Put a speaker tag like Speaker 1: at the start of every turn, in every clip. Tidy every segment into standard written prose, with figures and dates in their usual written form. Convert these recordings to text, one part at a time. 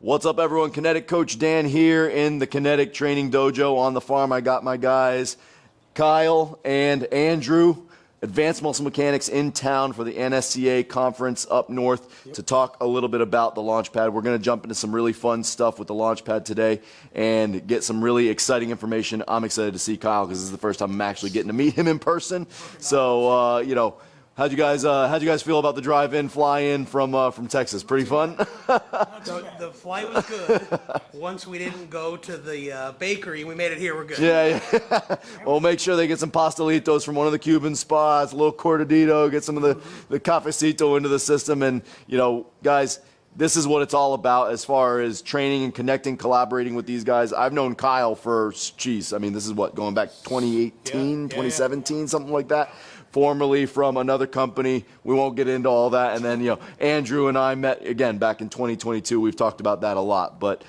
Speaker 1: What's up, everyone? Kinetic Coach Dan here in the Kinetic Training Dojo on the farm. I got my guys, Kyle and Andrew, Advanced Muscle Mechanics, in town for the NSCA conference up north to talk a little bit about the Launchpad. We're going to jump into some really fun stuff with the Launchpad today and get some really exciting information. I'm excited to see Kyle because this is the first time I'm actually getting to meet him in person. So, how'd you guys feel about the drive-in, fly-in from Texas? Pretty fun?
Speaker 2: The flight was good. Once we didn't go to the bakery, we made it here. We're good.
Speaker 1: Yeah. Well, make sure they get some pastelitos from one of the Cuban spots, a little cortadito, get some of the cafecito into the system. And, guys, this is what it's all about as far as training and connecting, collaborating with these guys. I've known Kyle for, this is going back 2018, 2017, something like that. Formerly from another company. We won't get into all that. And then, Andrew and I met again back in 2022. We've talked about that a lot. But,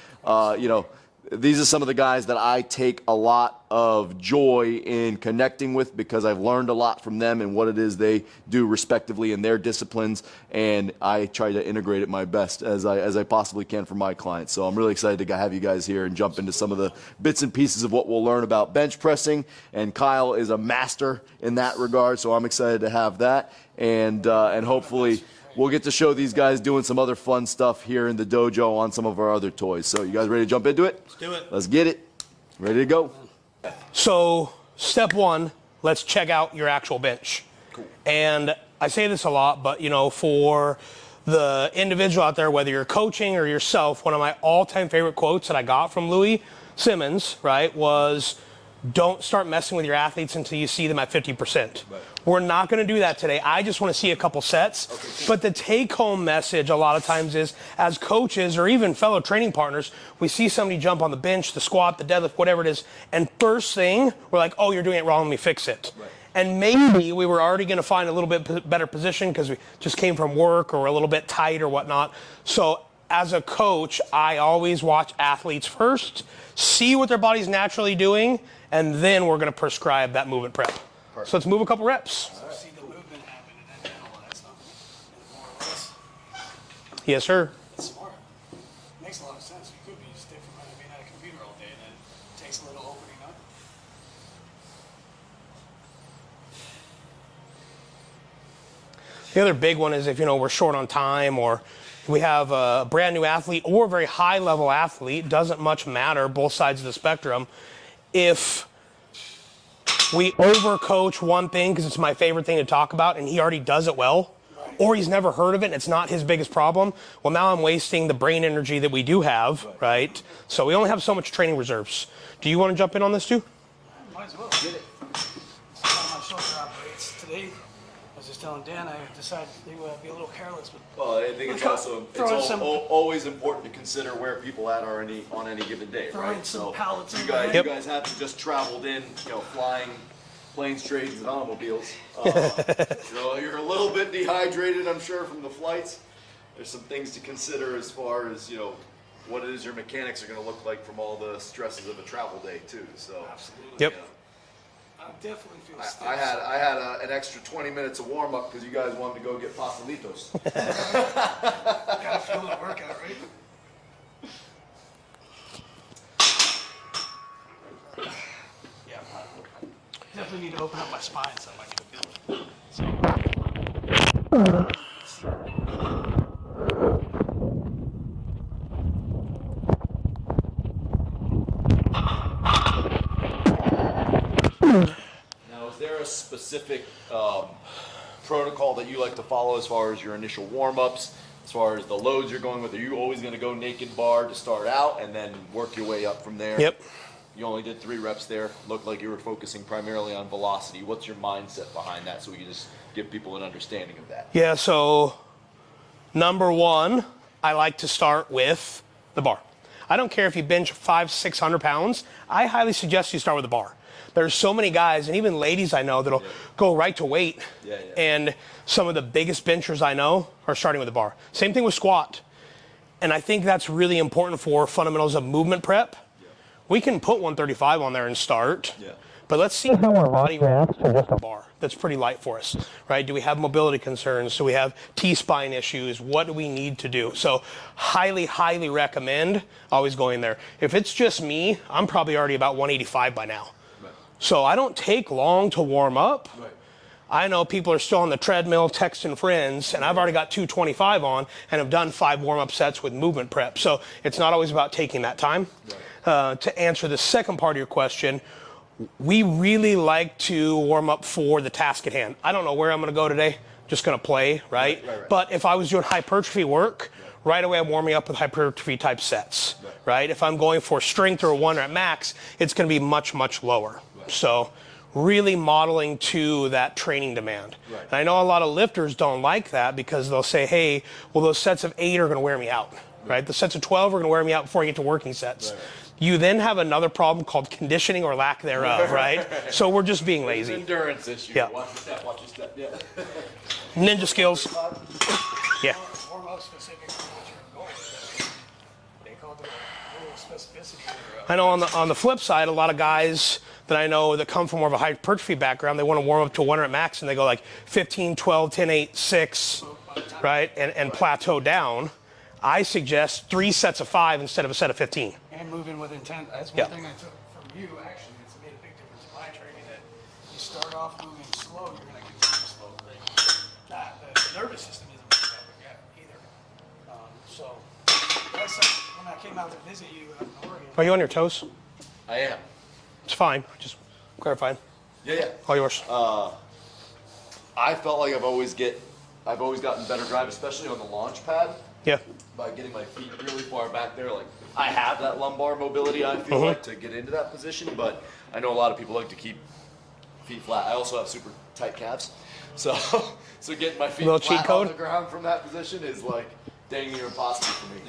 Speaker 1: these are some of the guys that I take a lot of joy in connecting with because I've learned a lot from them and what it is they do respectively in their disciplines. And I try to integrate it my best as I possibly can for my clients. So I'm really excited to have you guys here and jump into some of the bits and pieces of what we'll learn about bench pressing. And Kyle is a master in that regard. So I'm excited to have that. And hopefully we'll get to show these guys doing some other fun stuff here in the dojo on some of our other toys. So you guys ready to jump into it?
Speaker 2: Let's do it.
Speaker 1: Let's get it. Ready to go.
Speaker 2: So step one, let's check out your actual bench.
Speaker 1: Cool.
Speaker 2: And I say this a lot, but for the individual out there, whether you're coaching or yourself, one of my all-time favorite quotes that I got from Louis Simmons, right, was don't start messing with your athletes until you see them at 50%. Right. We're not going to do that today. I just want to see a couple sets. Okay, cool. But the take-home message a lot of times is, as coaches or even fellow training partners, we see somebody jump on the bench, the squat, the deadlift, whatever it is, and first thing, we're like, oh, you're doing it wrong, let me fix it. Right. And maybe we were already going to find a little bit better position because we just came from work or a little bit tight or whatnot. So as a coach, I always watch athletes first, see what their body's naturally doing, and then we're going to prescribe that movement prep. Perfect. So let's move a couple reps.
Speaker 3: Right. See the movement happen and then analyze stuff. More or less.
Speaker 2: Yes, sir.
Speaker 3: It's smart. Makes a lot of sense. You could be stiff from being at a computer all day and then it takes a little opening up.
Speaker 2: The other big one is if we're short on time or we have a brand new athlete or a very high level athlete, doesn't much matter, both sides of the spectrum. If we overcoach one thing because it's my favorite thing to talk about and he already does it well, or he's never heard of it and it's not his biggest problem, well, now I'm wasting the brain energy that we do have, right? So we only have so much training reserves. Do you want to jump in on this too?
Speaker 3: Might as well. Get it. How my shoulder operates today. I was just telling Dan I decided to be a little careless.
Speaker 1: Well, I think it's always important to consider where people are on any given day, right?
Speaker 3: So you
Speaker 1: guys haven't just traveled in, flying planes, trains, and automobiles. You're a little bit dehydrated, I'm sure, from the flights. There's some things to consider as far as what it is your mechanics are going to look like from all the stresses of a travel day too. So
Speaker 3: absolutely.
Speaker 2: Yep.
Speaker 3: I definitely feel stiff.
Speaker 1: I had an extra 20 minutes of warm up because you guys wanted to go get pastelitos.
Speaker 3: Gotta feel the workout, right? Yeah. Definitely need to open up my spine so I can feel it.
Speaker 1: Now, is there a specific protocol that you like to follow as far as your initial warm-ups, as far as the loads you're going with? Are you always going to go naked bar to start out and then work your way up from there?
Speaker 2: Yep.
Speaker 1: You only did 3 reps there. Looked like you were focusing primarily on velocity. What's your mindset behind that so we can just give people an understanding of that?
Speaker 2: Yeah, so number one, I like to start with the bar. I don't care if you bench 500-600 pounds. I highly suggest you start with the bar. There's so many guys, and even ladies I know, that'll go right to weight. And some of the biggest benchers I know are starting with the bar. Same thing with squat. And I think that's really important for fundamentals of movement prep. We can put 135 on there and start. But let's see how our body reacts to just a bar that's pretty light for us, right? Do we have mobility concerns? Do we have T-spine issues? What do we need to do? So highly, highly recommend always going there. If it's just me, I'm probably already about 185 by now. Right. So I don't take long to warm up. Right. I know people are still on the treadmill texting friends, and I've already got 225 on and have done 5 warm-up sets with movement prep. So it's not always about taking that time. Right. To answer the second part of your question, we really like to warm up for the task at hand. I don't know where I'm going to go today. Just going to play, right? Right. But if I was doing hypertrophy work, right away I'm warming up with hypertrophy type sets, right? If I'm going for strength or 1 rep max, it's going to be much, much lower. Right. So really modeling to that training demand. Right. And I know a lot of lifters don't like that because they'll say, hey, well, those sets of 8 are going to wear me out, right? The sets of 12 are going to wear me out before I get to working sets. Right. You then have another problem called conditioning or lack thereof, right? So we're just being lazy.
Speaker 1: Endurance issue.
Speaker 2: Yeah.
Speaker 1: Watch your step, watch your step. Yeah.
Speaker 2: Ninja skills. Yeah.
Speaker 3: Warm up specific to what you're going with. They call it a little specificity.
Speaker 2: I know on the flip side, a lot of guys that I know that come from more of a hypertrophy background, they want to warm up to 1 rep max and they go like 15, 12, 10, 8, 6, right? And plateau down. I suggest 3 sets of 5 instead of a set of 15.
Speaker 3: And moving with intent. That's one thing I took from you, actually. It's made a big difference in my training that you start off moving slow, you're going to continue slow. Right? The nervous system isn't really that big yet either. So that's something, when I came out to visit you in Oregon.
Speaker 2: Are you on your toes?
Speaker 1: I am.
Speaker 2: It's fine. Just clarifying.
Speaker 1: Yeah.
Speaker 2: All yours.
Speaker 1: I felt like I've always gotten better drive, especially on the launch pad.
Speaker 2: Yeah.
Speaker 1: By getting my feet really far back there, like I have that lumbar mobility, I feel like, to get into that position, but I know a lot of people like to keep feet flat. I also have super tight calves, so getting my feet flat on the ground from that position is like dang near impossible for me.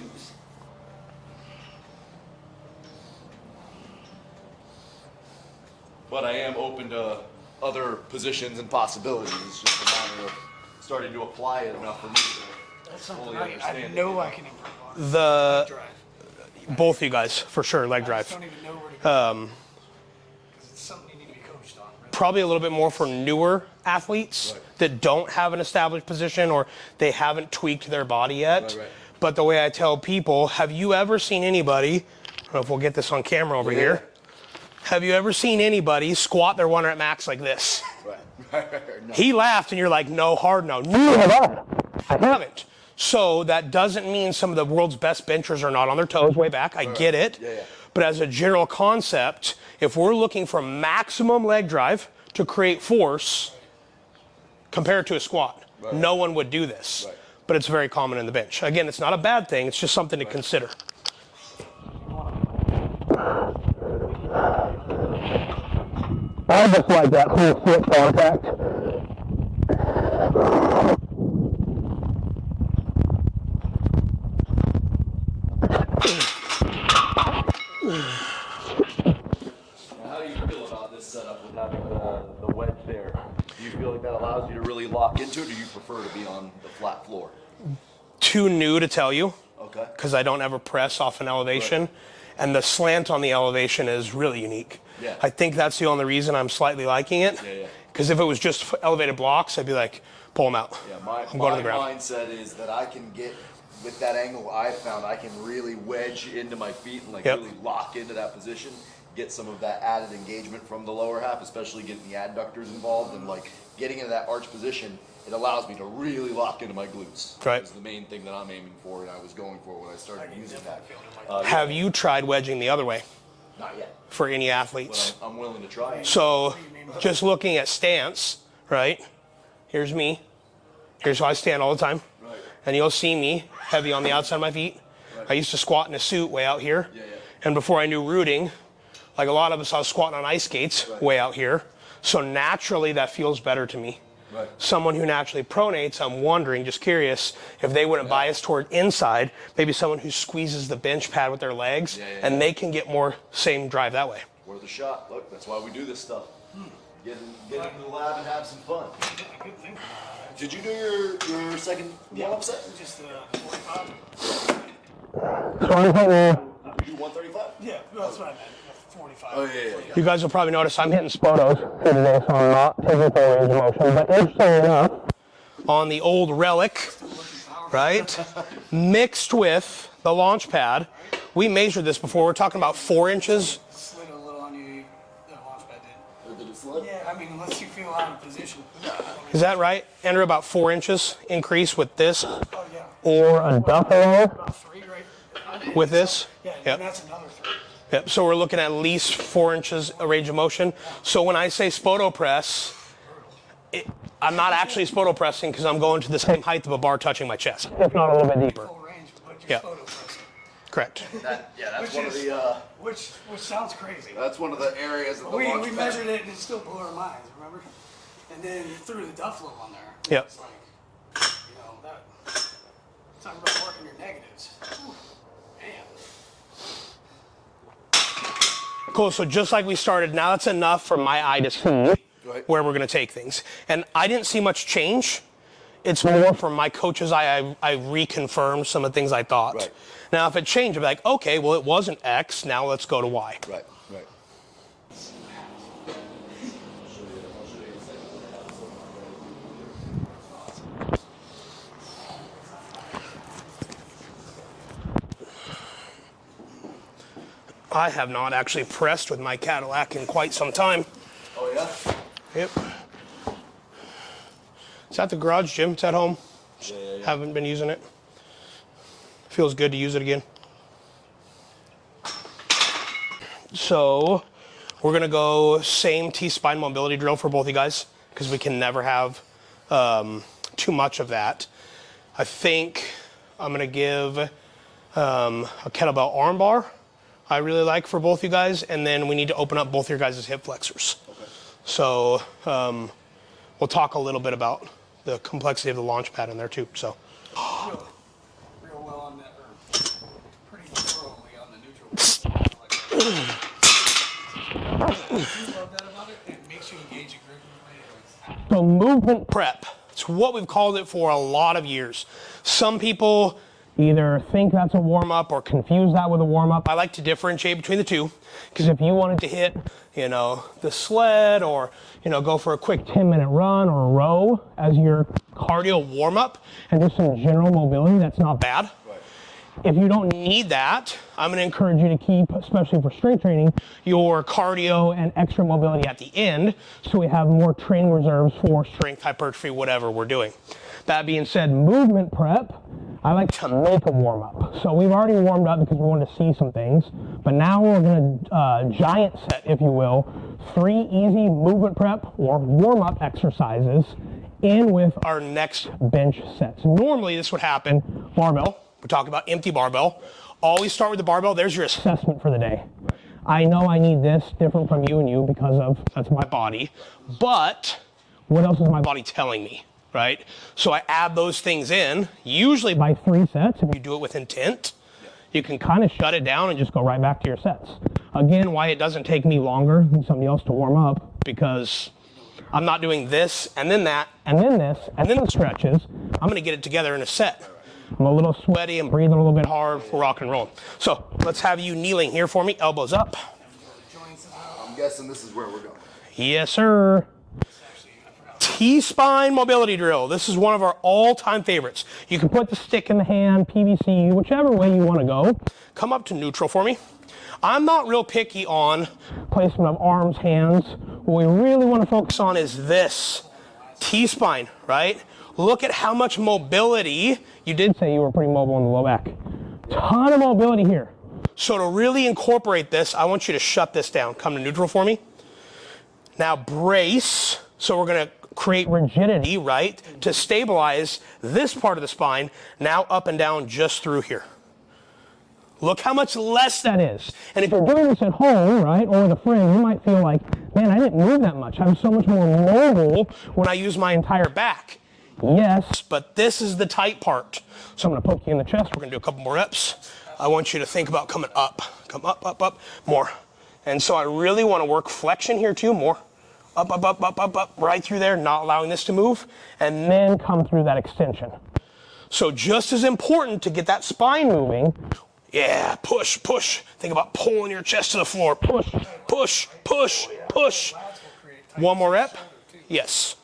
Speaker 1: But I am open to other positions and possibilities. It's just a matter of starting to apply it enough for me to
Speaker 3: That's something
Speaker 1: fully
Speaker 3: I
Speaker 1: understand
Speaker 3: know I can improve on. Leg drive.
Speaker 2: Both of you guys, for sure, leg drive.
Speaker 3: I don't even know where to go. Because it's something you need to be coached on. Really.
Speaker 2: Probably a little bit more for newer athletes that don't have an established position or they haven't tweaked their body yet. Right. But the way I tell people, have you ever seen anybody, I don't know if we'll get this on camera over here, have you ever seen anybody squat their 1 rep max like this? Right. No. He laughed and you're like, no, hard no. No, I haven't. So that doesn't mean some of the world's best benchers are not on their toes way back. I get it. Yeah. But as a general concept, if we're looking for maximum leg drive to create force compared to a squat, no one would do this. Right. But it's very common in the bench. Again, it's not a bad thing. It's just something to consider. I just like that whole foot contact.
Speaker 1: How do you feel about this setup with having the wedge there? Do you feel like that allows you to really lock into it, or do you prefer to be on the flat floor?
Speaker 2: Too new to tell you.
Speaker 1: Okay.
Speaker 2: Because I don't ever press off an elevation. Right. And the slant on the elevation is really unique. Yeah. I think that's the only reason I'm slightly liking it. Because if it was just elevated blocks, I'd be like, pull them out. Yeah, I'm going to the ground.
Speaker 1: My mindset is that I can get, with that angle I found, I can really wedge into my feet and really lock into that position, get some of that added engagement from the lower half, especially getting the adductors involved and getting into that arch position. It allows me to really lock into my glutes. Right. That's the main thing that I'm aiming for and I was going for when I started using that.
Speaker 2: Have you tried wedging the other way?
Speaker 1: Not yet.
Speaker 2: For any athletes?
Speaker 1: But I'm willing to try.
Speaker 2: So just looking at stance, right? Here's me. Here's how I stand all the time. Right. And you'll see me heavy on the outside of my feet. Right. I used to squat in a suit way out here. And before I knew rooting, like a lot of us, I was squatting on ice skates way out here. So naturally that feels better to me. Right. Someone who naturally pronates, I'm wondering, just curious, if they wouldn't bias toward inside, maybe someone who squeezes the bench pad with their legs, and they can get more same drive that way.
Speaker 1: Worth a shot. Look, that's why we do this stuff. Get into the lab and have some fun. Did you do your second warm-up set?
Speaker 3: Just 45.
Speaker 1: Did you do 135?
Speaker 3: Yeah, that's what I meant. 45.
Speaker 1: Oh, yeah.
Speaker 2: You guys will probably notice I'm hitting spotos here today, so I'm not taking full range of motion. But interestingly enough, on the old Relic, right, mixed with the launch pad, we measured this before. We're talking about 4 inches.
Speaker 3: Slid a little on you, the launch pad did.
Speaker 1: Or did it slip?
Speaker 3: Yeah, I mean, unless you feel out of position.
Speaker 2: Is that right, Andrew? About 4 inches increase with this,
Speaker 3: Oh, yeah.
Speaker 2: or a Duffalo
Speaker 3: About 3, right?
Speaker 2: with this?
Speaker 3: Yeah,
Speaker 2: Yep.
Speaker 3: and that's another 3.
Speaker 2: Yep. So we're looking at least 4 inches of range of motion. So when I say spoto press, I'm not actually spoto pressing because I'm going to the same height of a bar touching my chest, if not a little bit deeper.
Speaker 3: Full range, but you're
Speaker 2: Yeah.
Speaker 3: photo pressing.
Speaker 2: Correct.
Speaker 1: That's one of
Speaker 3: Which
Speaker 1: the.
Speaker 3: Which sounds crazy.
Speaker 1: That's one of the areas that the
Speaker 3: We
Speaker 1: launch pad-
Speaker 3: measured it and it still blew our minds, remember? And then you threw the Duffalo on there.
Speaker 2: Yep.
Speaker 3: It's like, you know, that. Talking about working your negatives. Whew, man.
Speaker 2: Cool. So just like we started, now that's enough for my eye to see where we're going to take things. And I didn't see much change. It's more from my coach's eye. I reconfirmed some of the things I thought.
Speaker 1: Right.
Speaker 2: Now, if it changed, I'd be like, okay, well, it wasn't X. Now let's go to Y.
Speaker 1: Right.
Speaker 2: I have not actually pressed with my Cadillac in quite some time.
Speaker 1: Oh, yeah?
Speaker 2: Yep. It's at the garage, Jim. It's at home.
Speaker 1: Yeah.
Speaker 2: Haven't been using it. Feels good to use it again. So we're gonna go same T-spine mobility drill for both you guys because we can never have too much of that. I think I'm gonna give a kettlebell arm bar. I really like for both you guys, and then we need to open up both your guys' hip flexors.
Speaker 1: Okay.
Speaker 2: So we'll talk a little bit about the complexity of the launch pad in there too. So
Speaker 3: Real well on that, or pretty thoroughly on the neutral. I love that about it. It makes you engage a grip.
Speaker 2: So movement prep. It's what we've called it for a lot of years. Some people either think that's a warm-up or confuse that with a warm-up. I like to differentiate between the two because if you wanted to hit, the sled or, go for a quick 10-minute run or a row as your cardio warm-up and just some general mobility, that's not bad.
Speaker 1: Right.
Speaker 2: If you don't need that, I'm going to encourage you to keep, especially for strength training, your cardio and extra mobility at the end so we have more training reserves for strength, hypertrophy, whatever we're doing. That being said, movement prep, I like to make a warm-up. So we've already warmed up because we wanted to see some things, but now we're going to giant set, if you will, 3 easy movement prep or warm-up exercises in with our next bench sets. Normally this would happen, barbell. We're talking about empty barbell. Always start with the barbell. There's your assessment for the day. I know I need this different from you and you because of that's my body, but what else is my body telling me, right? So I add those things in, usually by 3 sets. If you do it with intent, you can kind of shut it down and just go right back to your sets. Again, why it doesn't take me longer than somebody else to warm up, because I'm not doing this and then that and then this and then the stretches. I'm gonna get it together in a set. I'm a little sweaty, I'm breathing a little bit hard, we're rock and rolling. So let's have you kneeling here for me, elbows up.
Speaker 1: I'm guessing this is where we're going.
Speaker 2: Yes, sir. T-spine mobility drill. This is one of our all-time favorites. You can put the stick in the hand, PVC, whichever way you want to go. Come up to neutral for me. I'm not real picky on placement of arms, hands. What we really want to focus on is this T-spine, right? Look at how much mobility. You did say you were pretty mobile in the low back. Ton of mobility here. So to really incorporate this, I want you to shut this down. Come to neutral for me. Now brace. So we're going to create rigidity, right, to stabilize this part of the spine, now up and down just through here. Look how much less that is. And if you're doing this at home, right, or with a friend, you might feel like, man, I didn't move that much. I'm so much more mobile when I use my entire back. Yes, but this is the tight part. So I'm going to poke you in the chest. We're going to do a couple more reps. I want you to think about coming up. Come up, up, up, more. And so I really want to work flexion here too, more. Up, up, up, up, up, up, right through there, not allowing this to move, and then come through that extension. So just as important to get that spine moving Yeah, push, push. Think about pulling your chest to the floor. Push, push, push, push. One more rep. Yes.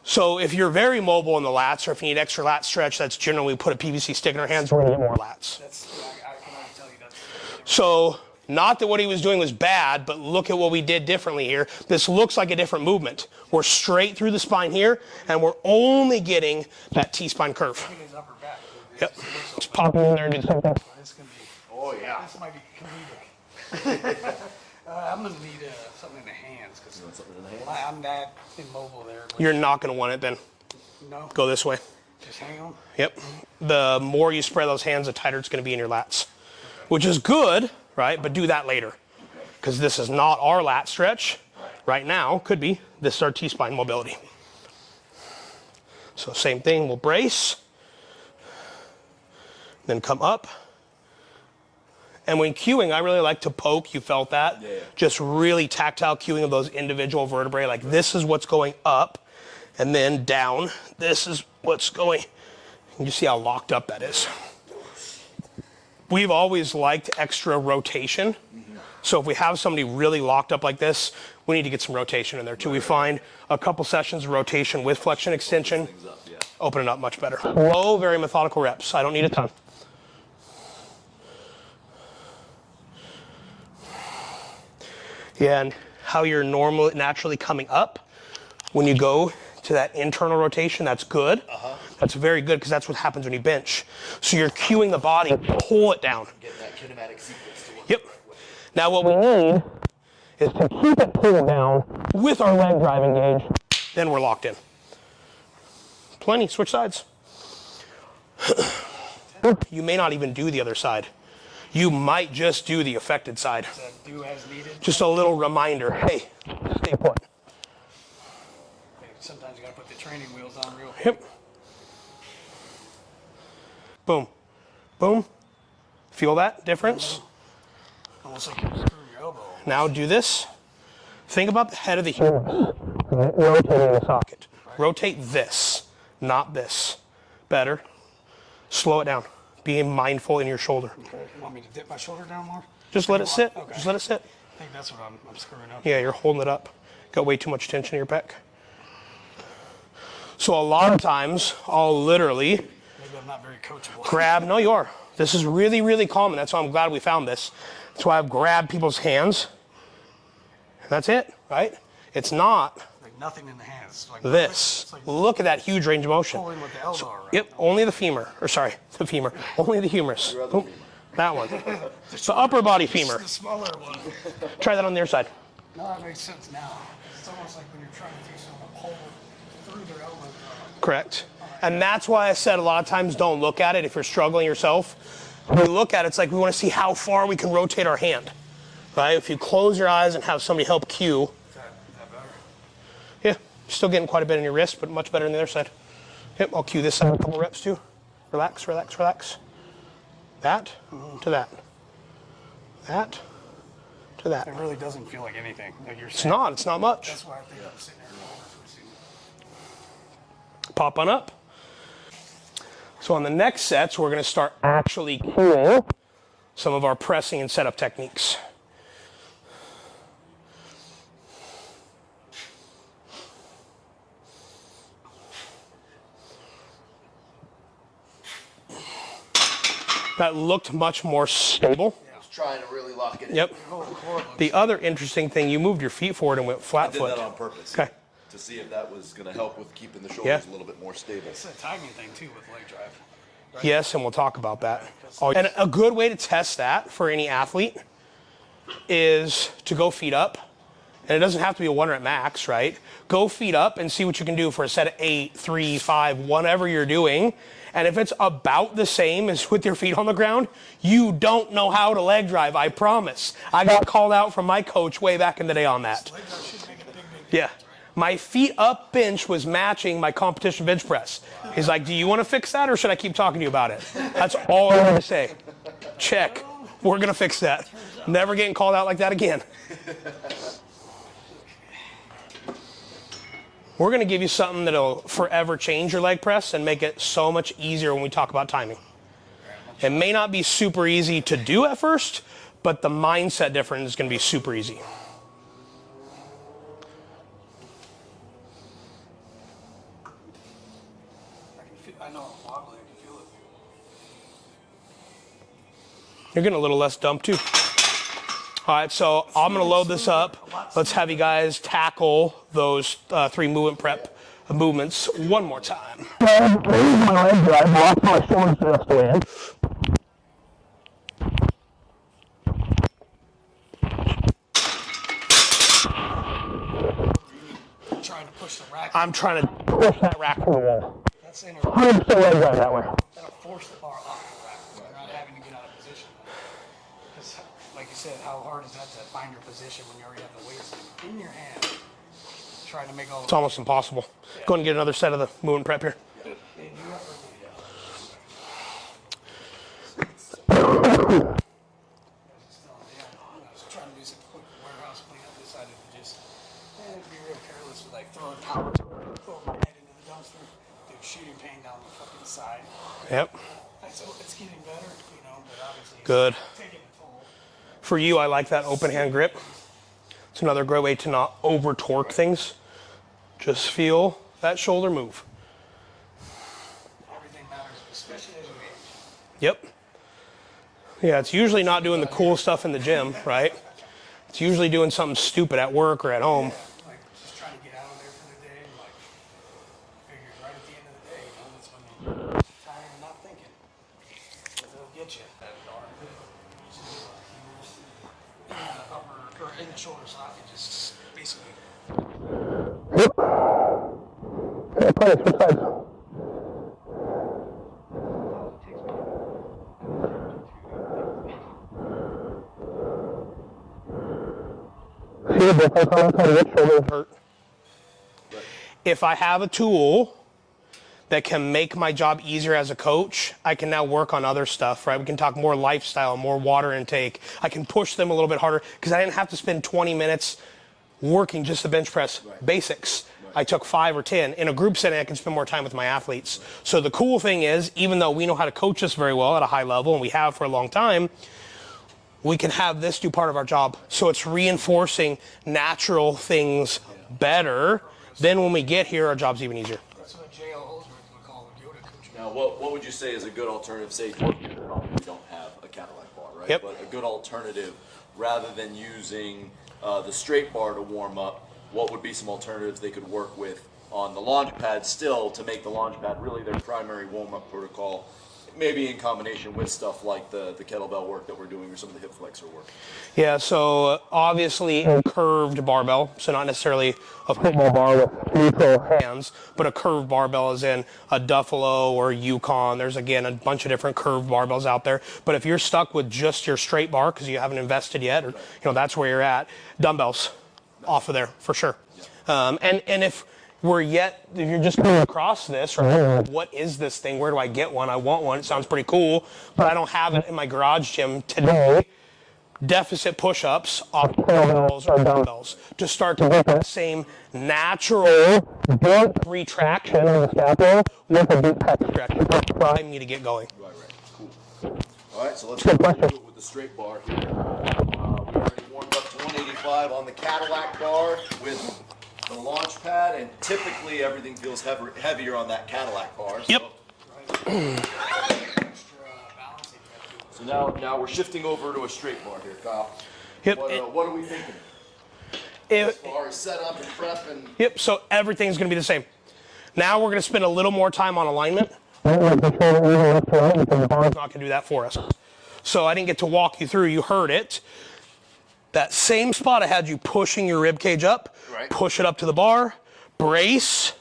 Speaker 2: So if you're very mobile in the lats, or if you need extra lat stretch, that's generally we put a PVC stick in our hands. We're gonna get more lats.
Speaker 3: I can already tell you that's.
Speaker 2: So not that what he was doing was bad, but look at what we did differently here. This looks like a different movement. We're straight through the spine here, and we're only getting that T-spine curve.
Speaker 3: His upper back.
Speaker 2: Yep. Just pop in there and do something.
Speaker 3: This can be.
Speaker 1: Oh yeah.
Speaker 3: This might be comedic. I'm gonna need something in the hands because I'm that immobile there.
Speaker 2: You're not gonna want it then.
Speaker 3: No.
Speaker 2: Go this way.
Speaker 3: Just hang on.
Speaker 2: Yep. The more you spread those hands, the tighter it's going to be in your lats, which is good, right? But do that later, because this is not our lat stretch right now. Could be. This is our T-spine mobility. So same thing. We'll brace, then come up. And when cueing, I really like to poke. You felt that?
Speaker 1: Yeah.
Speaker 2: Just really tactile cueing of those individual vertebrae. Like this is what's going up, and then down. This is what's going. You see how locked up that is. We've always liked extra rotation. So if we have somebody really locked up like this, we need to get some rotation in there too. We find a couple sessions of rotation with flexion extension, open it up much better. Low, very methodical reps. I don't need a ton. Yeah, and how you're naturally coming up when you go to that internal rotation, that's good. That's very good because that's what happens when you bench. So you're cueing the body, pull it down.
Speaker 1: Get that kinematic sequence to work.
Speaker 2: Yep. Now what we need is to keep it pulled down with our leg drive engaged. Then we're locked in. Plenty, switch sides. You may not even do the other side. You might just do the affected side.
Speaker 3: Do as needed.
Speaker 2: Just a little reminder, hey, stay put.
Speaker 3: Sometimes you gotta put the training wheels on real quick.
Speaker 2: Yep. Boom. Boom. Feel that difference?
Speaker 3: Almost like you're screwing your elbow.
Speaker 2: Now do this. Think about the head of the humerus. Rotating the socket. Rotate this, not this. Better. Slow it down. Be mindful in your shoulder.
Speaker 3: Okay. You want me to dip my shoulder down more?
Speaker 2: Just let it sit.
Speaker 3: Okay.
Speaker 2: Just let it sit.
Speaker 3: I think that's what I'm screwing up.
Speaker 2: Yeah, you're holding it up. Got way too much tension in your pec. So a lot of times, I'll literally
Speaker 3: Maybe I'm not very coachable.
Speaker 2: grab, no you are. This is really, really common. That's why I'm glad we found this. That's why I've grabbed people's hands. And that's it, right? It's not
Speaker 3: Like nothing in the hands. It's like
Speaker 2: this.
Speaker 3: It's like
Speaker 2: Look at that huge range of motion.
Speaker 3: pulling with the elbow around.
Speaker 2: Yep, only the femur, or sorry, the femur. Only the humerus. Boom. That one. The upper body femur.
Speaker 3: The smaller one.
Speaker 2: Try that on the other side.
Speaker 3: No, that makes sense now. It's almost like when you're trying to do someone pull through their elbow.
Speaker 2: Correct. And that's why I said a lot of times don't look at it if you're struggling yourself. When we look at it, it's like we want to see how far we can rotate our hand. Right? If you close your eyes and have somebody help cue.
Speaker 3: Is that better?
Speaker 2: Yeah, still getting quite a bit in your wrist, but much better on the other side. Yep, I'll cue this side a couple reps too. Relax, relax, relax. That to that. That to that.
Speaker 3: It really doesn't feel like anything. Like you're
Speaker 2: It's not much.
Speaker 3: That's why I think I'm sitting there.
Speaker 2: Pop on up. So on the next sets, we're going to start actually cueing some of our pressing and setup techniques. That looked much more stable.
Speaker 1: I was trying to really lock it in.
Speaker 2: Yep. The other interesting thing, you moved your feet forward and went flat
Speaker 1: I did
Speaker 2: foot.
Speaker 1: that on purpose.
Speaker 2: Okay.
Speaker 1: To see if that was going to help with keeping the shoulders
Speaker 2: Yeah.
Speaker 1: a little bit more stable.
Speaker 3: It's a timing thing too with leg drive. Right?
Speaker 2: Yes, and we'll talk about that. And a good way to test that for any athlete is to go feet up. And it doesn't have to be a 1 rep max, right? Go feet up and see what you can do for a set of 8, 3, 5, whatever you're doing. And if it's about the same as with your feet on the ground, you don't know how to leg drive, I promise. I got called out from my coach way back in the day on that.
Speaker 3: Leg drive should make a big
Speaker 2: Yeah. My feet up bench was matching my competition bench press. He's like, do you want to fix that or should I keep talking to you about it? That's all I'm going to say. Check. We're going to fix that. Never getting called out like that again. We're going to give you something that'll forever change your leg press and make it so much easier when we talk about timing. It may not be super easy to do at first, but the mindset difference is going to be super easy.
Speaker 3: I know I'm wobbling. I can feel it.
Speaker 2: You're getting a little less dump too. All right, so I'm going to load this up. Let's have you guys tackle those 3 movement prep movements one more time.
Speaker 4: Raise my leg drive, lock my shoulders just in.
Speaker 3: Trying to push the rack.
Speaker 2: I'm trying to push that rack to the wall.
Speaker 3: That's in
Speaker 4: 100% leg drive that way.
Speaker 3: That'll force the bar off the rack. So you're not having to get out of position. Because, like you said, how hard is that to find your position when you already have the weights in your hand? Trying to make all
Speaker 2: It's almost impossible. Go ahead and get another set of the movement prep here.
Speaker 3: I was trying to do some quick warehouse cleanup. Decided to just be real careless with like throwing power to it, throwing my head into the dumpster, do shooting pain down the fucking side.
Speaker 2: Yep.
Speaker 3: So it's getting better, you know, but obviously
Speaker 2: Good.
Speaker 3: it's taking a toll.
Speaker 2: For you, I like that open hand grip. It's another great way to not over torque things. Just feel that shoulder move.
Speaker 3: Everything matters, especially as you age.
Speaker 2: Yep. Yeah, it's usually not doing the cool stuff in the gym, right? It's usually doing something stupid at work or at home.
Speaker 3: Like just trying to get out of there for the day, and like figure right at the end of the day, you know, that's when you're tired and not thinking. Because it'll get you. That darn good. In the upper or in the shoulder socket, just basically.
Speaker 4: Okay, put it switch sides. See the difference on the which shoulder hurt?
Speaker 2: If I have a tool that can make my job easier as a coach, I can now work on other stuff, right? We can talk more lifestyle, more water intake. I can push them a little bit harder because I didn't have to spend 20 minutes working just the bench press basics. I took 5 or 10. In a group setting, I can spend more time with my athletes. So the cool thing is, even though we know how to coach this very well at a high level, and we have for a long time, we can have this do part of our job. So it's reinforcing natural things better. Then when we get here, our job's even easier.
Speaker 3: That's what J.L. Holdsworth would call a Yoda coaching.
Speaker 1: Now, what would you say is a good alternative? Say, we don't have a Cadillac bar, right?
Speaker 2: Yep.
Speaker 1: But a good alternative, rather than using the straight bar to warm up, what would be some alternatives they could work with on the launch pad still to make the launch pad really their primary warm-up protocol, maybe in combination with stuff like the kettlebell work that we're doing or some of the hip flexor work?
Speaker 2: Yeah, so obviously a curved barbell, so not necessarily a
Speaker 4: Football bar with neutral
Speaker 2: hands, but a curved barbell is in a Duffalo or Yukon. There's, again, a bunch of different curved barbells out there. But if you're stuck with just your straight bar because you haven't invested yet, or that's where you're at, dumbbells off of there for sure. And if you're just coming across this, right? What is this thing? Where do I get one? I want one. It sounds pretty cool, but I don't have it in my garage gym today. Deficit push-ups off kettlebells or dumbbells to start to get that same natural retraction of the scapula with a deep pec stretch. That's prime me to get going.
Speaker 1: Right, cool. All right, so let's do it with the straight bar here. We already warmed up to 185 on the Cadillac bar with the launch pad, and typically everything feels heavier on that Cadillac bar.
Speaker 2: Yep.
Speaker 1: So now we're shifting over to a straight bar here, Kyle.
Speaker 2: Yep.
Speaker 1: What are we thinking? As far as setup and prep and...
Speaker 2: Yep, so everything's going to be the same. Now we're going to spend a little more time on alignment.
Speaker 4: It's
Speaker 2: It's not going to do that for us. So I didn't get to walk you through. You heard it. That same spot I had you pushing your rib cage up.
Speaker 1: Right.
Speaker 2: Push it up to the bar. Brace.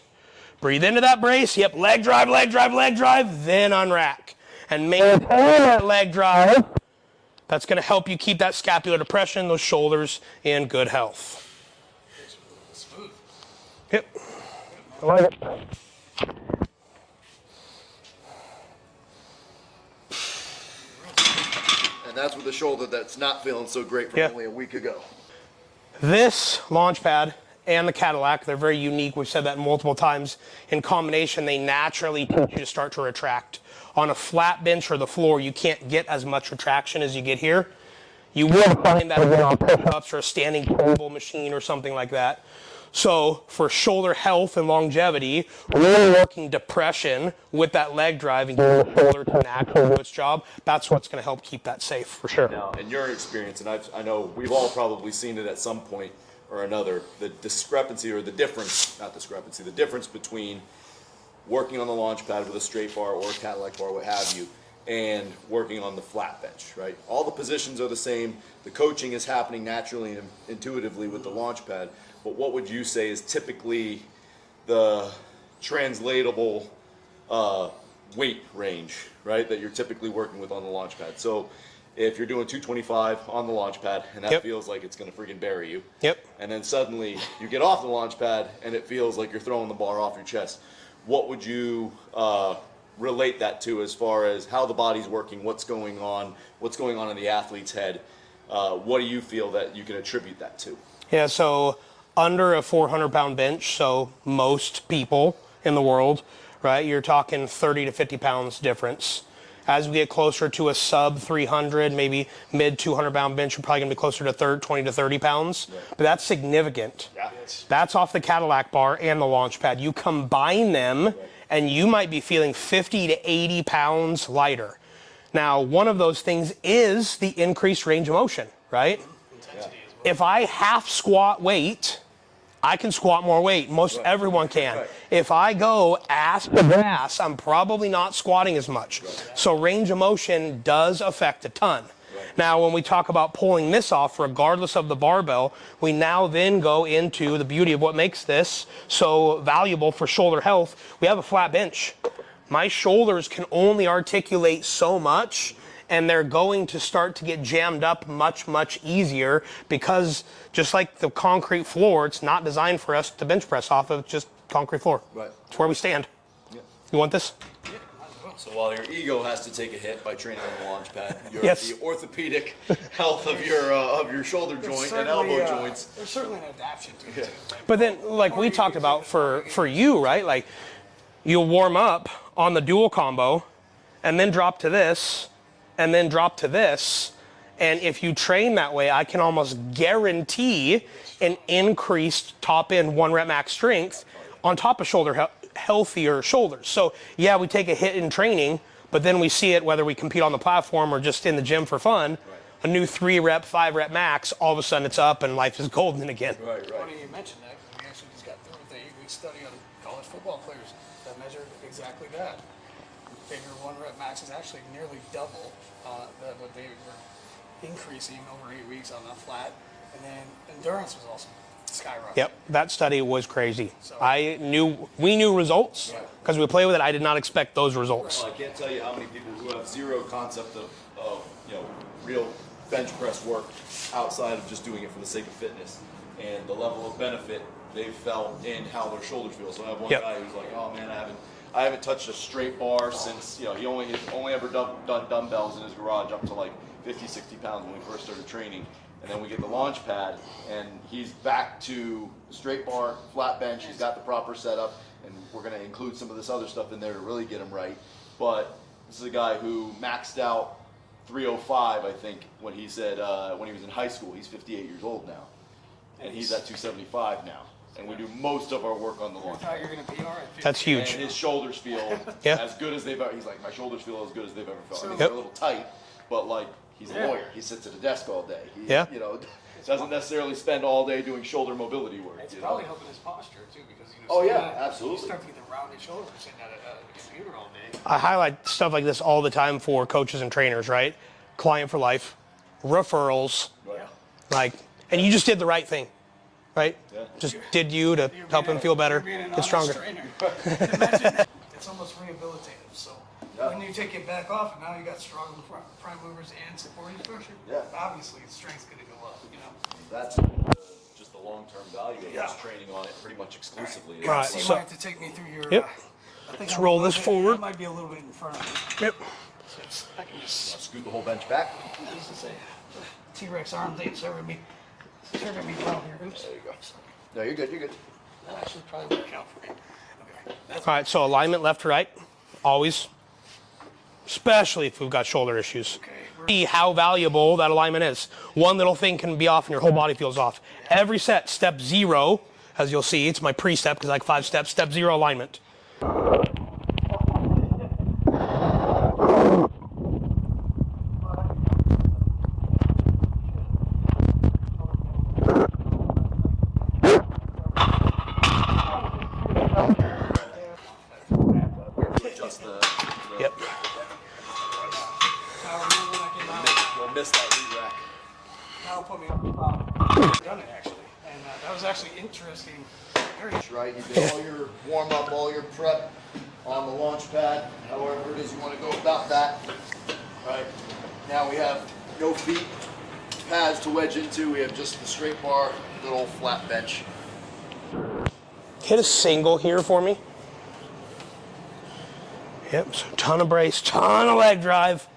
Speaker 2: Breathe into that brace. Yep, leg drive, leg drive, leg drive. Then unrack. And maintain that leg drive. That's going to help you keep that scapular depression, those shoulders in good health.
Speaker 3: Smooth.
Speaker 2: Yep.
Speaker 4: I like it.
Speaker 1: And that's with a shoulder that's not feeling so great from only a week ago.
Speaker 2: This launch pad and the Cadillac. They're very unique. We've said that multiple times. In combination, they naturally teach you to start to retract. On a flat bench or the floor, you can't get as much retraction as you get here. You will find that on push-ups or a standing table machine or something like that. So for shoulder health and longevity, really working depression with that leg drive and getting the shoulder to naturally do its job, that's what's going to help keep that safe for sure.
Speaker 1: Now, in your experience, and I know we've all probably seen it at some point or another, the discrepancy or the difference, not discrepancy, the difference between working on the launch pad with a straight bar or a Cadillac bar, what have you, and working on the flat bench, right? All the positions are the same. The coaching is happening naturally and intuitively with the launch pad. But what would you say is typically the translatable weight range, right, that you're typically working with on the launch pad? So if you're doing 225 on the launch pad and that feels like it's going to freaking bury you, and then suddenly you get off the launch pad and it feels like you're throwing the bar off your chest, what would you relate that to as far as how the body's working, what's going on in the athlete's head? What do you feel that you can attribute that to?
Speaker 2: Yeah, so under a 400-pound bench, so most people in the world, right, you're talking 30 to 50 pounds difference. As we get closer to a sub 300, maybe mid 200-pound bench, you're probably going to be closer to 20 to 30 pounds. Right. But that's significant. Yeah. That's off the Cadillac bar and the launch pad. You combine them, and you might be feeling 50 to 80 pounds lighter. Now, one of those things is the increased range of motion, right?
Speaker 3: Intensity as well.
Speaker 2: If I half squat weight, I can squat more weight. Most everyone can. Right. If I go ass to grass, I'm probably not squatting as much. Right. So range of motion does affect a ton. Right. Now, when we talk about pulling this off, regardless of the barbell, we now then go into the beauty of what makes this so valuable for shoulder health. We have a flat bench. My shoulders can only articulate so much, and they're going to start to get jammed up much, much easier because just like the concrete floor, it's not designed for us to bench press off of, just concrete floor. Right. It's where we stand. Yeah. You want this?
Speaker 3: Yeah, might as well.
Speaker 1: So while your ego has to take a hit by training on the launch pad, the orthopedic health of your shoulder joint and elbow joints.
Speaker 3: There's certainly an adaptation to it.
Speaker 2: But then, like we talked about for you, right? Like you'll warm up on the dual combo and then drop to this and then drop to this. And if you train that way, I can almost guarantee an increased top end 1 rep max strength on top of healthier shoulders. So yeah, we take a hit in training, but then we see it whether we compete on the platform or just in the gym for fun. Right. A new 3 rep, 5 rep max, all of a sudden it's up and life is golden again.
Speaker 3: Right. Funny you mentioned that, because we actually just got through with the 8-week study on college football players that measured exactly that. Figure 1 rep max is actually nearly double what they were increasing over 8 weeks on the flat, and then endurance was also skyrocketing.
Speaker 2: Yep, that study was crazy. So, we knew results because we play with it. I did not expect those results.
Speaker 1: Well, I can't tell you how many people who have zero concept of real bench press work outside of just doing it for the sake of fitness, and the level of benefit they've felt in how their shoulders feel. So I have one guy who's like, oh man, I haven't touched a straight bar since, he only ever done dumbbells in his garage up to like 50, 60 pounds when we first started training. And then we get the launch pad and he's back to straight bar, flat bench. He's got the proper setup, and we're going to include some of this other stuff in there to really get him right. But this is a guy who maxed out 305, I think, when he said, when he was in high school. He's 58 years old now. And he's at 275 now. And we do most of our work on the launch.
Speaker 3: I thought you were going to PR at 50.
Speaker 2: That's huge.
Speaker 1: And his shoulders feel as good as they've ever. He's like, my shoulders feel as good as they've ever felt. I mean, they're a little tight, but like, he's a lawyer. He sits at a desk all day. He, doesn't necessarily spend all day doing shoulder mobility work.
Speaker 3: It's probably helping his posture too, because
Speaker 1: absolutely.
Speaker 3: You start to get the rounded shoulders from sitting at a computer all day.
Speaker 2: I highlight stuff like this all the time for coaches and trainers, right? Client for life, referrals, and you just did the right thing, right? Yeah. Just did you to help him feel better, get stronger.
Speaker 3: It's almost rehabilitative. So when you take it back off, and now you got strong prime movers and supporting structure, obviously strength's going to go up.
Speaker 1: That's just the long-term value of just training on it pretty much exclusively.
Speaker 3: Right. So you might have to take me through your.
Speaker 2: Let's roll this forward.
Speaker 3: I might be a little bit in front of me.
Speaker 2: Yep.
Speaker 3: So I can just
Speaker 1: scoot the whole bench back.
Speaker 3: T-Rex arms ain't serving me well here. Oops.
Speaker 1: There you go. No, you're good. You're good.
Speaker 3: That actually probably work out for me. Okay. That's
Speaker 2: All right, so alignment left to right, always, especially if we've got shoulder issues.
Speaker 3: okay.
Speaker 2: See how valuable that alignment is. One little thing can be off and your whole body feels off. Every set, step 0, as you'll see, it's my pre-step because like 5 steps, step 0 alignment.
Speaker 1: Just the
Speaker 2: Yep.
Speaker 3: I remember when I came out.
Speaker 1: we'll miss that lead rack.
Speaker 3: That'll put me on the spot. Done it actually, and that was actually interesting. Very
Speaker 1: Right, you did all your warm up, all your prep on the launch pad, however it is you want to go about that. Right, now we have no feet, pads to wedge into, we have just the straight bar, little flat bench.
Speaker 2: Hit a single here for me. Yep, so ton of brace, ton of leg drive.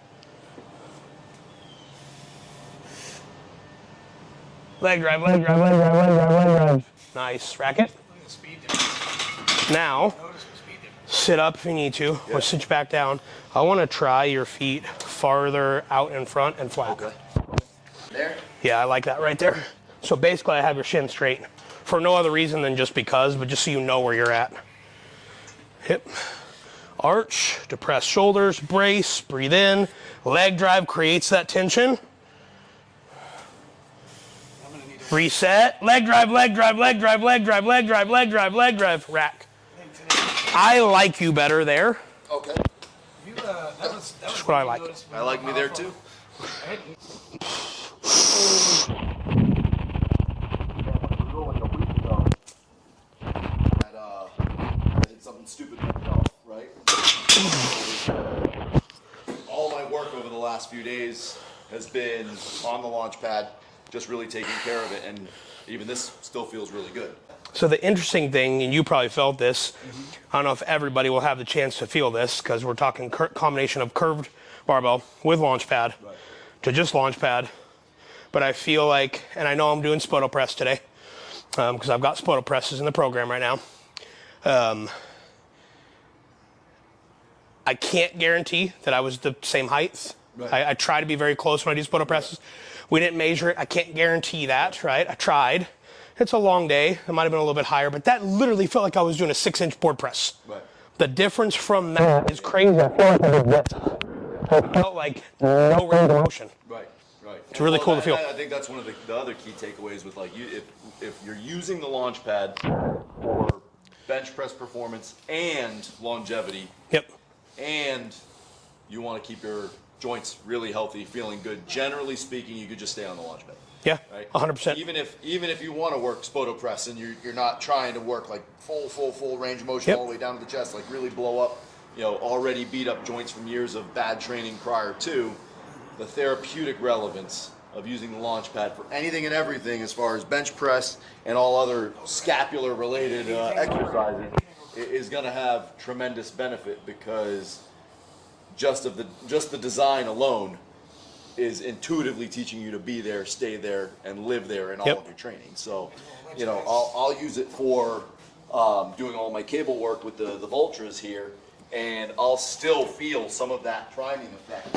Speaker 2: Leg drive, leg drive, leg drive, leg drive, leg drive. Nice, racket.
Speaker 3: look at the speed difference.
Speaker 2: Now,
Speaker 3: Notice the speed difference.
Speaker 2: sit up if you need to, or sit back down. I want to try your feet farther out in front and flat.
Speaker 1: Okay. There?
Speaker 2: Yeah, I like that right there. So basically I have your shin straight for no other reason than just because, but just so you know where you're at. Hip, arch, depress shoulders, brace, breathe in. Leg drive creates that tension.
Speaker 3: I'm gonna need to
Speaker 2: Reset, leg drive, leg drive, leg drive, leg drive, leg drive, leg drive, leg drive, rack.
Speaker 3: think today.
Speaker 2: I like you better there.
Speaker 1: Okay.
Speaker 3: You, that was
Speaker 2: That's what I like.
Speaker 1: I like me there too. I did something stupid myself, right? All my work over the last few days has been on the launch pad, just really taking care of it, and even this still feels really good.
Speaker 2: So the interesting thing, and you probably felt this, I don't know if everybody will have the chance to feel this because we're talking combination of curved barbell with launch pad to just launch pad. But I feel like, and I know I'm doing spoto press today because I've got spoto presses in the program right now. I can't guarantee that I was the same height.
Speaker 1: Right.
Speaker 2: I try to be very close when I do spoto presses. We didn't measure it. I can't guarantee that, right? I tried. It's a long day. It might have been a little bit higher, but that literally felt like I was doing a 6-inch board press.
Speaker 1: Right.
Speaker 2: The difference from that is crazy. I feel like I did this. I felt like no range of motion.
Speaker 1: Right, right.
Speaker 2: It's really cool to feel.
Speaker 1: I think that's one of the other key takeaways with like you, if you're using the launch pad for bench press performance and longevity,
Speaker 2: Yep.
Speaker 1: and you want to keep your joints really healthy, feeling good. Generally speaking, you could just stay on the launch pad.
Speaker 2: Yeah,
Speaker 1: Right?
Speaker 2: 100%.
Speaker 1: Even if you want to work spoto press and you're not trying to work like full range of motion
Speaker 2: Yep.
Speaker 1: all the way down to the chest, like really blow up, already beat up joints from years of bad training prior to, the therapeutic relevance of using the launch pad for anything and everything as far as bench press and all other scapular related exercises is going to have tremendous benefit because just the design alone is intuitively teaching you to be there, stay there, and live there in all
Speaker 2: Yep.
Speaker 1: of your training. So, I'll use it for doing all my cable work with the Vultras here, and I'll still feel some of that priming effect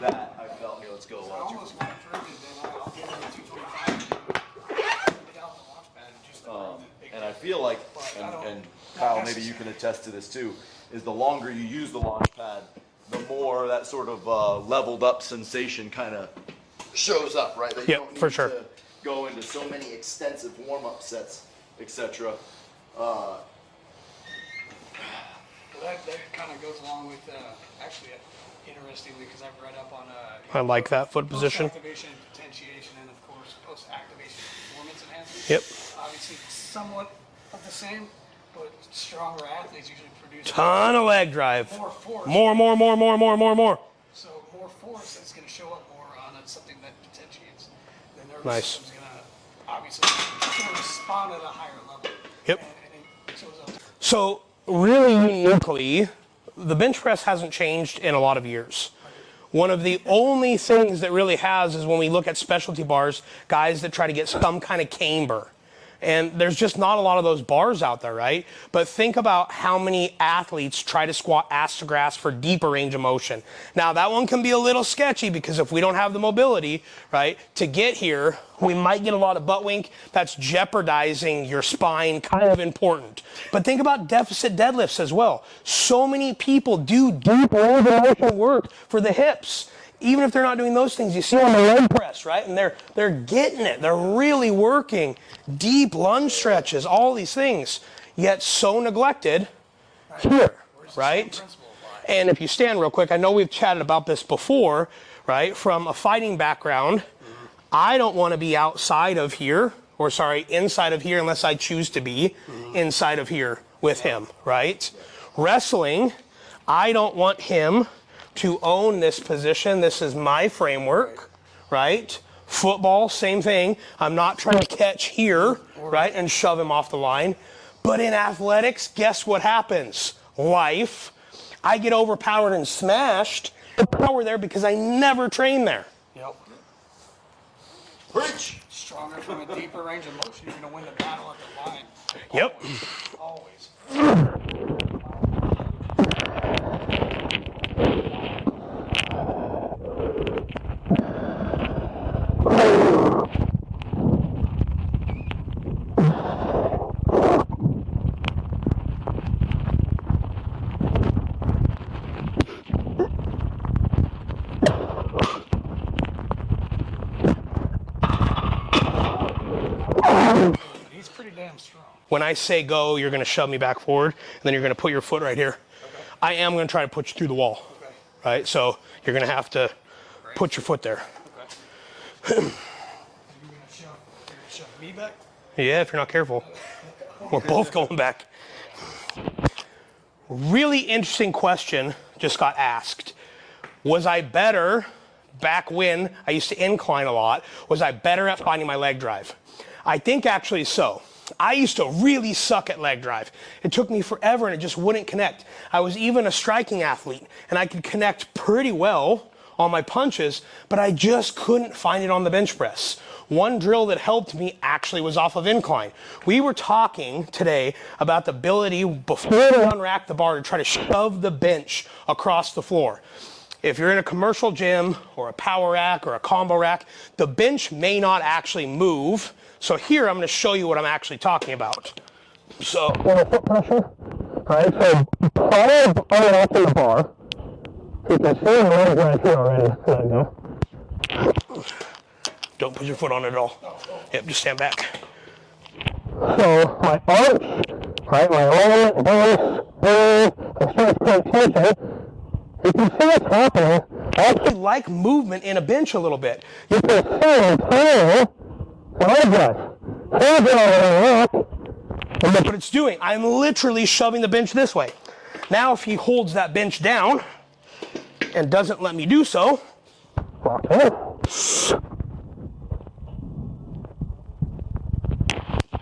Speaker 1: that I felt. Here, let's go.
Speaker 3: I almost went further than I'll get into 225 without the launch pad and just the
Speaker 1: And I feel like, and Kyle, maybe you can attest to this too, is the longer you use the launch pad, the more that sort of leveled up sensation kind of shows up, right? That you
Speaker 2: Yep,
Speaker 1: don't need
Speaker 2: for sure.
Speaker 1: to go into so many extensive warm-up sets, etc.
Speaker 3: Well, that kind of goes along with actually interestingly because I've read up on
Speaker 2: I like that foot position.
Speaker 3: post-activation potentiation and of course post-activation performance enhancement.
Speaker 2: Yep.
Speaker 3: Obviously somewhat of the same, but stronger athletes usually produce
Speaker 2: Ton of leg drive.
Speaker 3: more force.
Speaker 2: More.
Speaker 3: So more force is going to show up more on something that potentiates. The nervous
Speaker 2: Nice.
Speaker 3: system's going to obviously respond at a higher level.
Speaker 2: Yep.
Speaker 3: And it shows up.
Speaker 2: So really uniquely, the bench press hasn't changed in a lot of years. One of the only things that really has is when we look at specialty bars, guys that try to get some kind of camber. And there's just not a lot of those bars out there, right? But think about how many athletes try to squat ass to grass for deeper range of motion. Now, that one can be a little sketchy because if we don't have the mobility, right, to get here, we might get a lot of butt wink. That's jeopardizing your spine, kind of important. But think about deficit deadlifts as well. So many people do deep range of motion work for the hips. Even if they're not doing those things, you see on the leg press, right? And they're getting it. They're really working deep lunge stretches, all these things, yet so neglected here, right? And if you stand real quick, I know we've chatted about this before, right? From a fighting background, I don't want to be outside of here, or sorry, inside of here unless I choose to be inside of here with him, right? Wrestling, I don't want him to own this position. This is my framework, right? Football, same thing. I'm not trying to catch here, right, and shove him off the line. But in athletics, guess what happens? Life. I get overpowered and smashed. The power there because I never trained there.
Speaker 3: Yep.
Speaker 1: Preach.
Speaker 3: Stronger from a deeper range of motion, you're going to win the battle at the line.
Speaker 2: Yep.
Speaker 3: Always. He's pretty damn strong.
Speaker 2: When I say go, you're going to shove me back forward, and then you're going to put your foot right here.
Speaker 3: Okay.
Speaker 2: I am going to try to put you through the wall,
Speaker 3: Okay.
Speaker 2: right? So you're going to have to put your foot there.
Speaker 3: Okay. You're going to shove me back?
Speaker 2: Yeah, if you're not careful. We're both going back. Really interesting question just got asked. Was I better back when I used to incline a lot? Was I better at finding my leg drive? I think actually so. I used to really suck at leg drive. It took me forever and it just wouldn't connect. I was even a striking athlete and I could connect pretty well on my punches, but I just couldn't find it on the bench press. One drill that helped me actually was off of incline. We were talking today about the ability before we unrack the bar to try to shove the bench across the floor. If you're in a commercial gym or a power rack or a combo rack, the bench may not actually move. So here I'm going to show you what I'm actually talking about. So
Speaker 4: Foot pressure. Right, so prior to unlocking the bar, you can see the leg right here already. There you go.
Speaker 2: don't put your foot on it at all. Yep, just stand back.
Speaker 4: So my arch, right, my alignment, base, and start paying attention. You can see what's happening.
Speaker 2: I like movement in a bench a little bit.
Speaker 4: You can see I'm turning the leg drive. Hands are over
Speaker 2: And look what it's doing. I'm literally shoving the bench this way. Now if he holds that bench down and doesn't let me do so,
Speaker 4: lock in.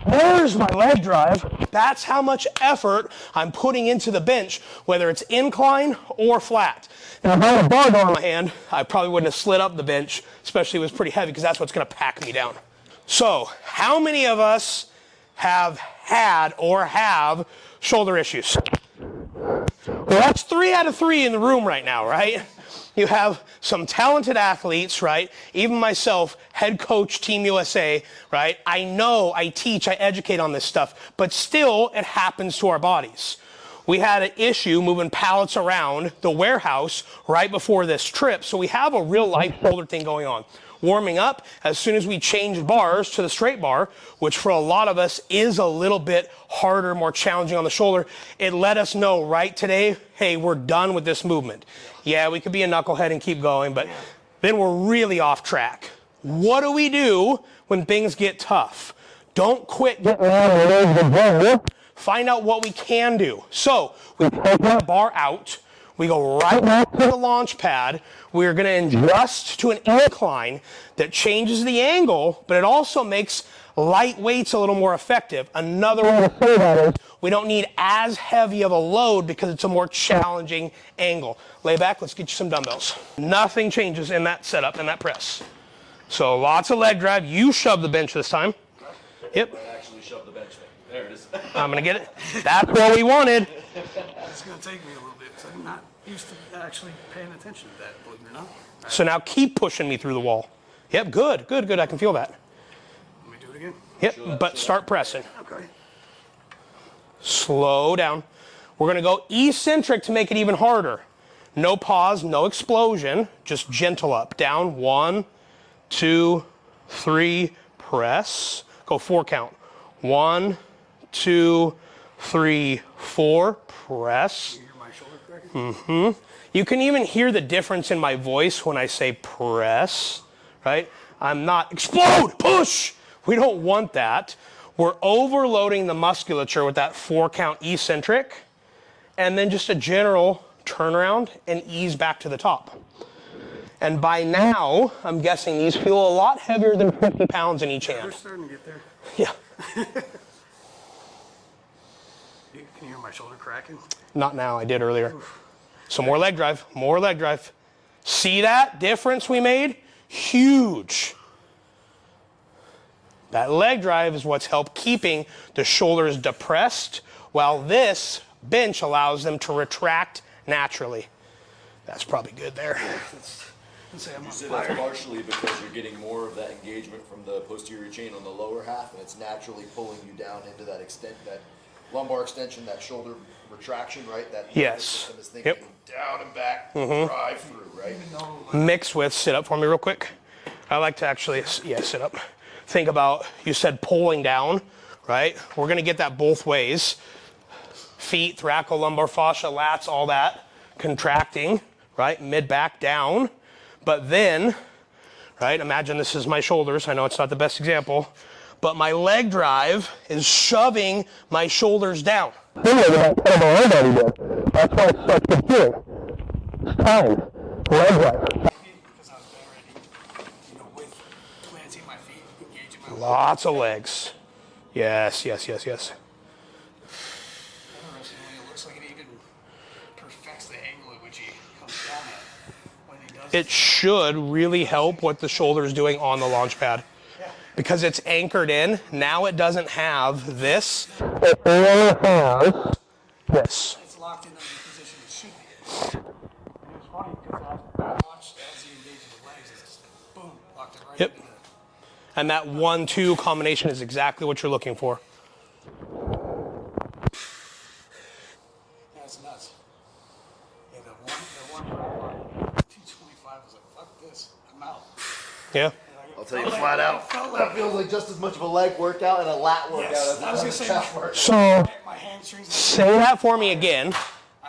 Speaker 2: there's my leg drive. That's how much effort I'm putting into the bench, whether it's incline or flat. Now, if I had a barbell in my hand, I probably wouldn't have slid up the bench, especially if it was pretty heavy, because that's what's going to pack me down. So, how many of us have had or have shoulder issues? Well, that's 3 out of 3 in the room right now, right? You have some talented athletes, right? Even myself, head coach, Team USA, right? I know, I teach, I educate on this stuff, but still it happens to our bodies. We had an issue moving pallets around the warehouse right before this trip, so we have a real life shoulder thing going on. Warming up, as soon as we changed bars to the straight bar, which for a lot of us is a little bit harder, more challenging on the shoulder, it let us know right today, hey, we're done with this movement. Yeah, we could be a knucklehead and keep going, but then we're really off track. What do we do when things get tough? Don't quit. Find out what we can do. So we take the bar out. We go right back to the launch pad. We're going to adjust to an incline that changes the angle, but it also makes light weights a little more effective. Another way to say that is we don't need as heavy of a load because it's a more challenging angle. Lay back, let's get you some dumbbells. Nothing changes in that setup and that press. So lots of leg drive. You shove the bench this time. Yep.
Speaker 1: I actually shove the bench thing. There it is.
Speaker 2: I'm gonna get it. That's what we wanted.
Speaker 3: It's going to take me a little bit because I'm not used to actually paying attention to that, believe it or not.
Speaker 2: So now keep pushing me through the wall. Yep, good, good, good. I can feel that.
Speaker 3: Let me do it again.
Speaker 2: Yep, but start pressing.
Speaker 3: Okay.
Speaker 2: Slow down. We're gonna go eccentric to make it even harder. No pause, no explosion, just gentle up. Down, 1, 2, 3, press. Go 4 count. 1, 2, 3, 4, press.
Speaker 3: You hear my shoulder cracking?
Speaker 2: You can even hear the difference in my voice when I say press, right? I'm not explode, push. We don't want that. We're overloading the musculature with that 4 count eccentric, and then just a general turnaround and ease back to the top. And by now, I'm guessing these feel a lot heavier than 50 pounds in each
Speaker 3: We're
Speaker 2: hand.
Speaker 3: starting to get there.
Speaker 2: Yeah,
Speaker 3: Can you hear my shoulder cracking?
Speaker 2: not now, I did earlier. So more leg drive, more leg drive. See that difference we made? Huge. That leg drive is what's helped keeping the shoulders depressed, while this bench allows them to retract naturally. That's probably good there.
Speaker 3: Let's say I'm on
Speaker 1: You say
Speaker 3: fire.
Speaker 1: that's partially because you're getting more of that engagement from the posterior chain on the lower half, and it's naturally pulling you down into that that lumbar extension, that shoulder retraction, right? That nervous
Speaker 2: Yes.
Speaker 1: system is thinking down and back, drive through, right?
Speaker 2: Mixed with, sit up for me real quick. I like to actually, yeah, sit up. Think about, you said pulling down, right? We're gonna get that both ways. Feet, thoracolumbar fascia, lats, all that, contracting, right? Mid-back down. But then, right, imagine this is my shoulders. I know it's not the best example, but my leg drive is shoving my shoulders down.
Speaker 4: Similar to that kettlebell leg that he did. That's why it's such good feeling. It's time. Leg drive.
Speaker 3: Because I was already, with planting my feet, engaging my legs.
Speaker 2: Lots of legs. Yes, yes, yes, yes.
Speaker 3: Interestingly, it looks like it even perfects the angle at which he comes down at when he does
Speaker 2: It should really help what the shoulder is doing on the launch pad. Because it's anchored in, now it doesn't have this.
Speaker 4: It only has this.
Speaker 3: It's locked in the position it should be in. And it was funny because I watched as he engaged the legs, it's just boom, locked it right
Speaker 2: Yep.
Speaker 3: into the.
Speaker 2: And that 1-2 combination is exactly what you're looking for.
Speaker 3: That's nuts. Yeah, the one 225 was like, fuck this, I'm out.
Speaker 2: Yeah.
Speaker 1: I'll tell you flat out, that feels like just as much of a leg workout and a lat workout as
Speaker 3: I was
Speaker 1: it
Speaker 3: gonna
Speaker 1: does a
Speaker 3: say
Speaker 1: chest workout.
Speaker 2: So
Speaker 3: my hamstrings.
Speaker 2: say that for me again,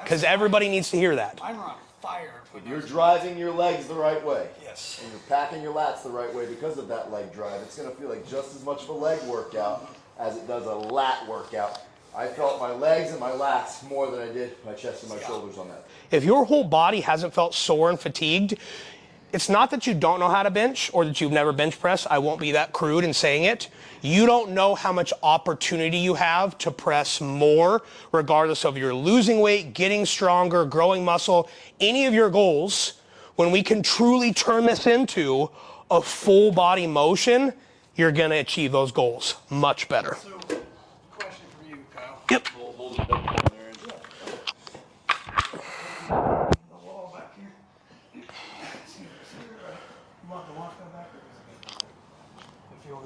Speaker 2: because everybody needs to hear that.
Speaker 3: Mine were on fire. Putting
Speaker 1: You're
Speaker 3: those-
Speaker 1: driving your legs the right way.
Speaker 3: Yes.
Speaker 1: And you're packing your lats the right way because of that leg drive. It's going to feel like just as much of a leg workout as it does a lat workout. I felt my legs and my lats more than I did my chest and my shoulders on that.
Speaker 2: If your whole body hasn't felt sore and fatigued, it's not that you don't know how to bench or that you've never bench pressed. I won't be that crude in saying it. You don't know how much opportunity you have to press more, regardless of your losing weight, getting stronger, growing muscle, any of your goals. When we can truly turn this into a full body motion, you're going to achieve those goals much better.
Speaker 3: So, question for you, Kyle.
Speaker 2: Yep.
Speaker 1: Hold it up down there and
Speaker 3: The wall back here. You want the launch pad back or is it good? You feel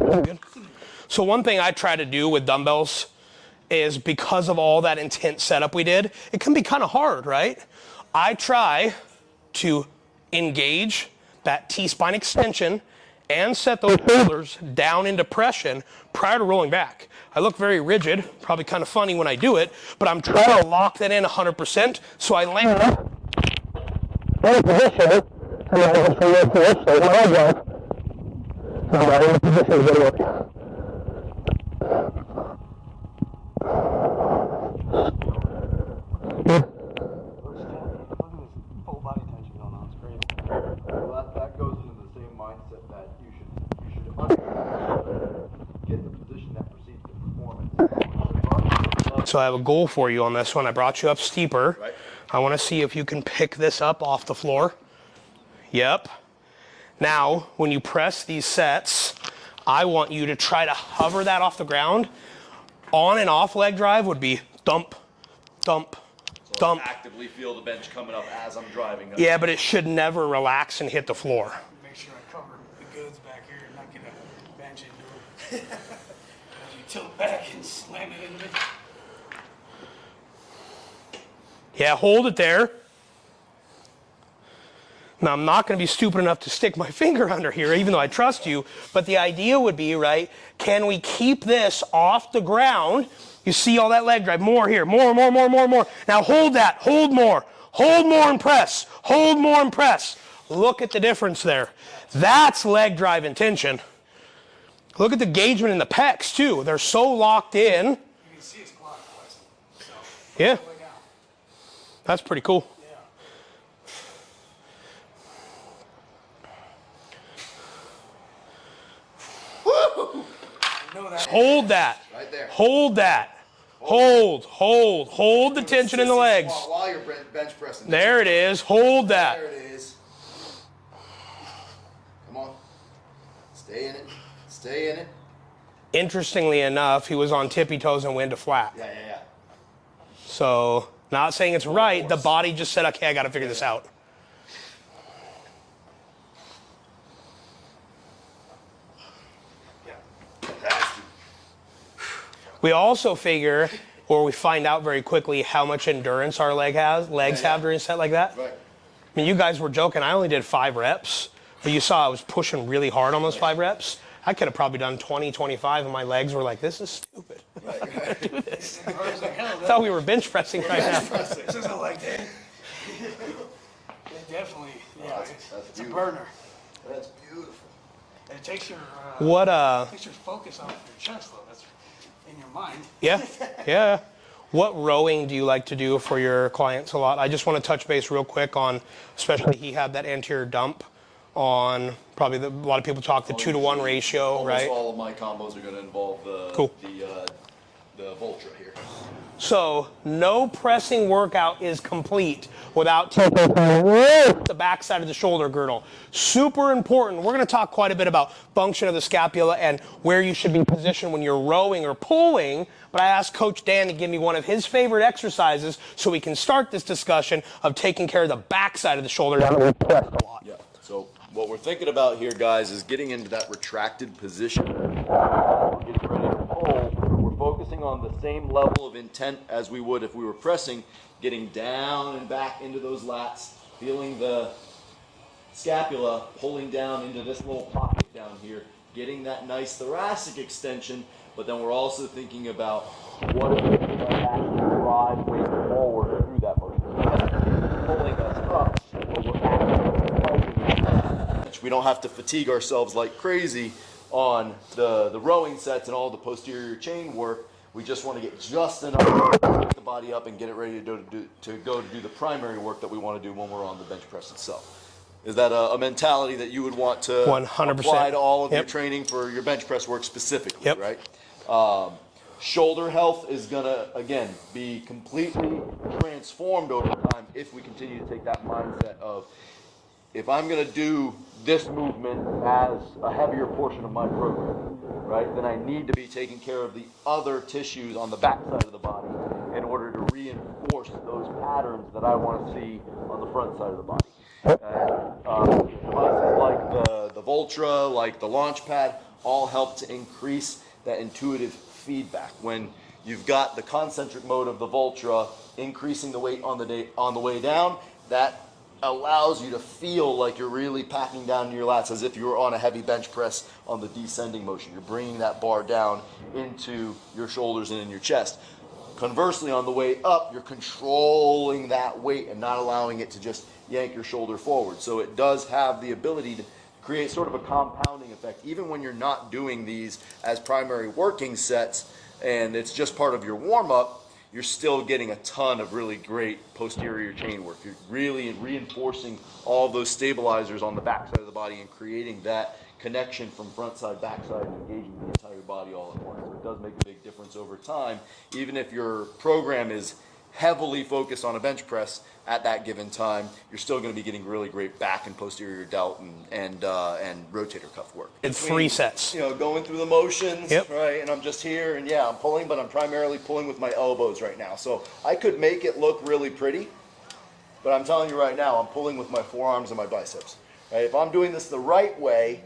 Speaker 3: good? Okay.
Speaker 2: Good. So one thing I try to do with dumbbells is, because of all that intense setup we did, it can be kind of hard, right? I try to engage that T-spine extension and set those shoulders down in depression prior to rolling back. I look very rigid, probably kind of funny when I do it, but I'm trying to lock that in 100% so I land.
Speaker 4: In a position, and then just from this to this, so my leg drive. So I'm in a position to get work.
Speaker 3: Full body tension going on. It's great.
Speaker 1: Well, that goes into the same mindset that you should get the position that precedes the performance.
Speaker 2: So I have a goal for you on this one. I brought you up steeper.
Speaker 1: Right.
Speaker 2: I want to see if you can pick this up off the floor. Yep. Now, when you press these sets, I want you to try to hover that off the ground. On and off leg drive would be thump, thump,
Speaker 1: So
Speaker 2: thump.
Speaker 1: I actively feel the bench coming up as I'm driving up.
Speaker 2: Yeah, but it should never relax and hit the floor.
Speaker 3: Make sure I cover the goods back here and not get a bench into it. As you tilt back and slam it into it.
Speaker 2: Yeah, hold it there. Now, I'm not going to be stupid enough to stick my finger under here, even though I trust you, but the idea would be, right, can we keep this off the ground? You see all that leg drive, more here, more. Now hold that, hold more and press, hold more and press. Look at the difference there. That's leg drive intention. Look at the engagement in the pecs too. They're so locked in.
Speaker 3: You can see his quad flexing. So,
Speaker 2: Yeah,
Speaker 3: way down.
Speaker 2: that's pretty cool. Hold that.
Speaker 1: Right there.
Speaker 2: Hold that. Hold the tension in the legs.
Speaker 1: While you're bench pressing.
Speaker 2: There it is. Hold that.
Speaker 1: There it is. Come on. Stay in it. Stay in it.
Speaker 2: Interestingly enough, he was on tippy toes and went to flat.
Speaker 1: Yeah.
Speaker 2: So, not saying it's right. The body just said, okay, I got to figure this out. We also figure, or we find out very quickly how much endurance our legs have during a set like that.
Speaker 1: Right.
Speaker 2: I mean, you guys were joking. I only did 5 reps, but you saw I was pushing really hard on those 5 reps. I could have probably done 20, 25, and my legs were like, this is stupid. I'm not going to do this. I thought we were bench pressing right now.
Speaker 3: This isn't like that. It definitely, yeah,
Speaker 1: that's
Speaker 3: it's a
Speaker 1: beautiful.
Speaker 3: burner.
Speaker 1: That's beautiful.
Speaker 3: It takes your takes your focus off your chest though. That's in your mind.
Speaker 2: Yeah. What rowing do you like to do for your clients a lot? I just want to touch base real quick on, especially he had that anterior dump on probably a lot of people talk the 2-to-1 ratio, right?
Speaker 1: Almost all of my combos are going to involve the Vultra here.
Speaker 2: So no pressing workout is complete without taking the backside of the shoulder girdle. Super important. We're going to talk quite a bit about function of the scapula and where you should be positioned when you're rowing or pulling, but I asked Coach Dan to give me one of his favorite exercises so we can start this discussion of taking care of the backside of the shoulder. Now that we've pressed a lot.
Speaker 1: Yeah. So what we're thinking about here, guys, is getting into that retracted position. Getting ready to pull. We're focusing on the same level of intent as we would if we were pressing, getting down and back into those lats, feeling the scapula pulling down into this little pocket down here, getting that nice thoracic extension, but then we're also thinking about what is it that actually drive weight forward through that motion. It's pulling us up, but we're actually fighting. We don't have to fatigue ourselves like crazy on the rowing sets and all the posterior chain work. We just want to get just enough to get the body up and get it ready to go to do the primary work that we want to do when we're on the bench press itself. Is that a mentality that you would want to
Speaker 2: 100%.
Speaker 1: apply to all of your training for your bench press work specifically, right? Shoulder health is going to, again, be completely transformed over time if we continue to take that mindset of, if I'm going to do this movement as a heavier portion of my program, right, then I need to be taking care of the other tissues on the backside of the body in order to reinforce those patterns that I want to see on the front side of the body. Devices like the Vultra, like the launch pad, all help to increase that intuitive feedback. When you've got the concentric mode of the Vultra increasing the weight on the way down, that allows you to feel like you're really packing down your lats as if you were on a heavy bench press on the descending motion. You're bringing that bar down into your shoulders and in your chest. Conversely, on the way up, you're controlling that weight and not allowing it to just yank your shoulder forward. So it does have the ability to create sort of a compounding effect. Even when you're not doing these as primary working sets and it's just part of your warm-up, you're still getting a ton of really great posterior chain work. You're really reinforcing all of those stabilizers on the backside of the body and creating that connection from front side, back side, and engaging the entire body all at once. So it does make a big difference over time. Even if your program is heavily focused on a bench press at that given time, you're still going to be getting really great back and posterior delt and rotator cuff work.
Speaker 2: It's 3 sets.
Speaker 1: You know, going through the motions,
Speaker 2: Yep.
Speaker 1: right? And I'm just here, and yeah, I'm pulling, but I'm primarily pulling with my elbows right now. So I could make it look really pretty, but I'm telling you right now, I'm pulling with my forearms and my biceps. Right? If I'm doing this the right way,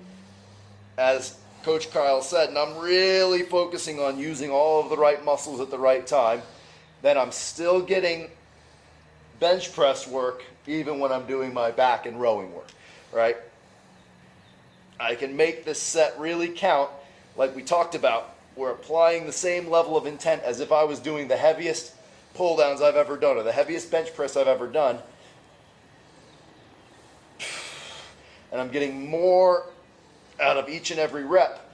Speaker 1: as Coach Kyle said, and I'm really focusing on using all of the right muscles at the right time, then I'm still getting bench press work even when I'm doing my back and rowing work, right? I can make this set really count like we talked about. We're applying the same level of intent as if I was doing the heaviest pull downs I've ever done or the heaviest bench press I've ever done. And I'm getting more out of each and every rep,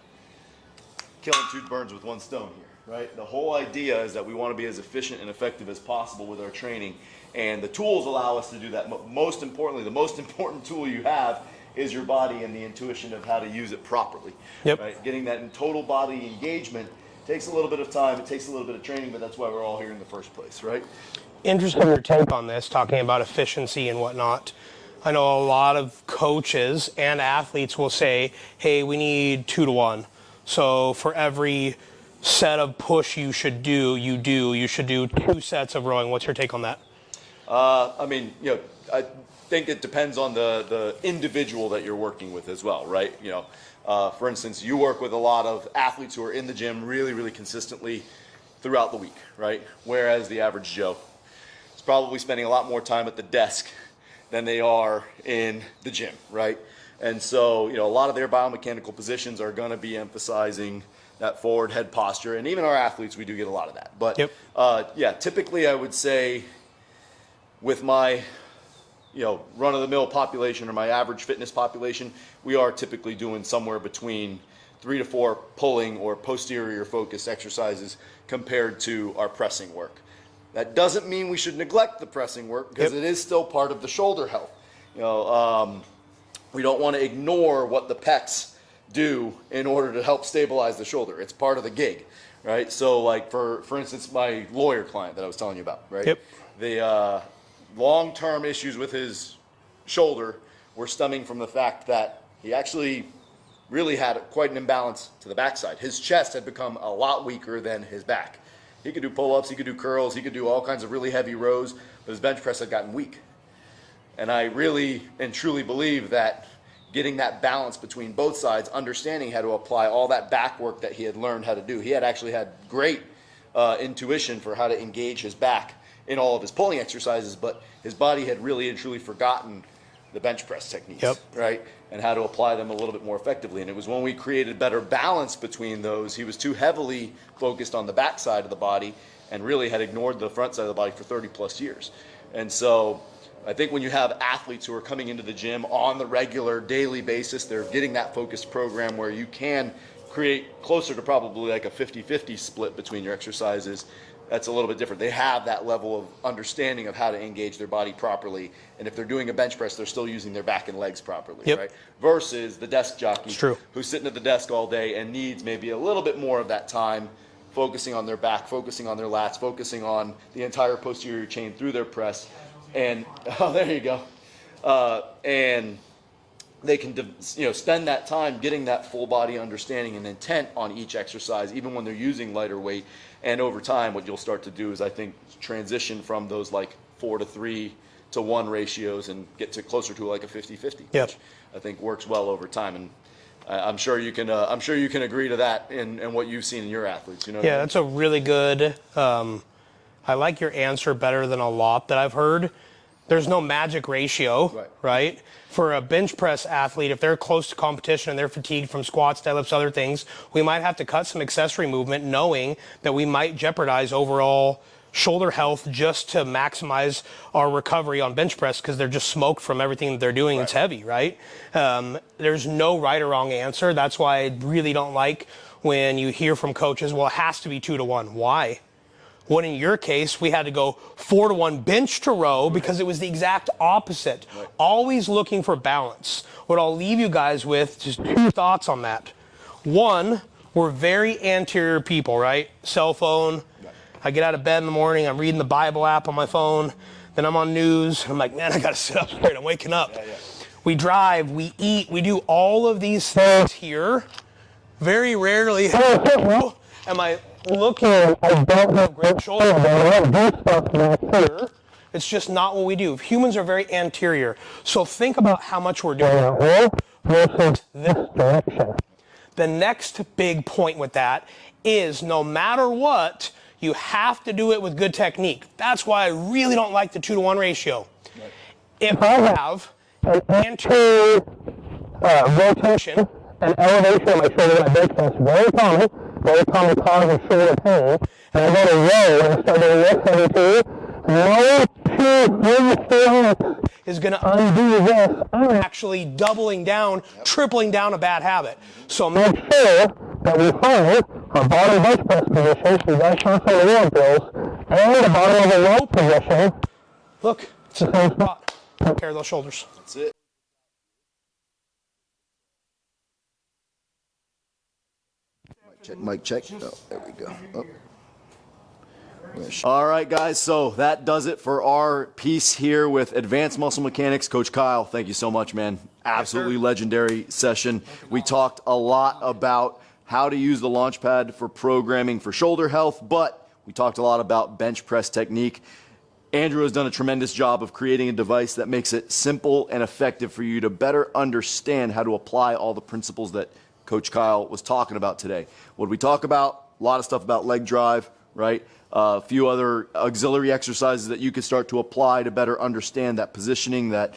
Speaker 1: killing 2 birds with 1 stone here, right? The whole idea is that we want to be as efficient and effective as possible with our training, and the tools allow us to do that. Most importantly, the most important tool you have is your body and the intuition of how to use it properly.
Speaker 2: Yep.
Speaker 1: Right? Getting that in total body engagement takes a little bit of time, it takes a little bit of training, but that's why we're all here in the first place, right?
Speaker 2: Interesting your take on this, talking about efficiency and whatnot. I know a lot of coaches and athletes will say, hey, we need 2 to 1. So for every set of push you should do, you should do 2 sets of rowing. What's your take on that?
Speaker 1: I mean, you know, I think it depends on the individual that you're working with as well, right? You know, for instance, you work with a lot of athletes who are in the gym really, really consistently throughout the week, right? Whereas the average Joe is probably spending a lot more time at the desk than they are in the gym, right? And so, you know, a lot of their biomechanical positions are going to be emphasizing that forward head posture. And even our athletes, we do get a lot of that. But
Speaker 2: Yep.
Speaker 1: Yeah, typically I would say with my, you know, run-of-the-mill population or my average fitness population, we are typically doing somewhere between 3 to 4 pulling or posterior focused exercises compared to our pressing work. That doesn't mean we should neglect the pressing work, because
Speaker 2: Yep.
Speaker 1: it is still part of the shoulder health. You know, we don't want to ignore what the pecs do in order to help stabilize the shoulder. It's part of the gig, right? So like for instance, my lawyer client that I was telling you about, right?
Speaker 2: Yep.
Speaker 1: The long-term issues with his shoulder were stemming from the fact that he actually really had quite an imbalance to the backside. His chest had become a lot weaker than his back. He could do pull-ups, he could do curls, he could do all kinds of really heavy rows, but his bench press had gotten weak. And I really and truly believe that getting that balance between both sides, understanding how to apply all that back work that he had learned how to do. He had actually had great intuition for how to engage his back in all of his pulling exercises, but his body had really and truly forgotten the bench press techniques,
Speaker 2: Yep.
Speaker 1: right? And how to apply them a little bit more effectively. And it was when we created better balance between those, he was too heavily focused on the back side of the body and really had ignored the front side of the body for 30 plus years. And so I think when you have athletes who are coming into the gym on the regular daily basis, they're getting that focused program where you can create closer to probably like a 50-50 split between your exercises. That's a little bit different. They have that level of understanding of how to engage their body properly. And if they're doing a bench press, they're still using their back and legs properly,
Speaker 2: Yep.
Speaker 1: right? Versus the desk jockey
Speaker 2: It's true.
Speaker 1: who's sitting at the desk all day and needs maybe a little bit more of that time focusing on their back, focusing on their lats, focusing on the entire posterior chain through their press. And, oh, there you go. And they can, you know, spend that time getting that full body understanding and intent on each exercise, even when they're using lighter weight. And over time, what you'll start to do is, I think, transition from those like 4 to 3 to 1 ratios and get to closer to like a 50-50,
Speaker 2: Yep.
Speaker 1: which I think works well over time. And I'm sure you can agree to that in what you've seen in your athletes. You know?
Speaker 2: Yeah, that's a really good. I like your answer better than a lot that I've heard. There's no magic ratio, right? For a bench press athlete, if they're close to competition and they're fatigued from squats, deadlifts, other things, we might have to cut some accessory movement, knowing that we might jeopardize overall shoulder health just to maximize our recovery on bench press, because they're just smoked from everything that they're doing. It's heavy, right? There's no right or wrong answer. That's why I really don't like when you hear from coaches, well, it has to be 2 to 1. Why? When in your case, we had to go 4 to 1 bench to row because it was the exact opposite.
Speaker 1: Right.
Speaker 2: Always looking for balance. What I'll leave you guys with, just 2 thoughts on that. One, we're very anterior people, right? Cell phone, I get out of bed in the morning, I'm reading the Bible app on my phone, then I'm on news, and I'm like, man, I gotta sit up straight, I'm waking up. We drive, we eat, we do all of these things here. Very rarely am I looking at great shoulders here. It's just not what we do. Humans are very anterior. So think about how much we're doing this direction. The next big point with that is no matter what, you have to do it with good technique. That's why I really don't like the 2-to-1 ratio. Right. If I have an anterior rotation and elevation of my shoulder and my bench press, very common cause of shoulder pain, and I go to row and start doing this heavy too, no 2 is going to undo this. I'm actually doubling down, tripling down a bad habit. So make sure that we find our bottom bench press position, we got to show some of the wall drills, and the bottom of the row position. Look, it's the same spot. Take care of those shoulders.
Speaker 1: That's it. Mic check. Oh, there we go. Oh. All right, guys, so that does it for our piece here with Advanced Muscle Mechanics. Coach Kyle, thank you so much, man. Absolutely legendary session. We talked a lot about how to use the launch pad for programming for shoulder health, but we talked a lot about bench press technique. Andrew has done a tremendous job of creating a device that makes it simple and effective for you to better understand how to apply all the principles that Coach Kyle was talking about today. What did we talk about? A lot of stuff about leg drive, right? A few other auxiliary exercises that you could start to apply to better understand that positioning, that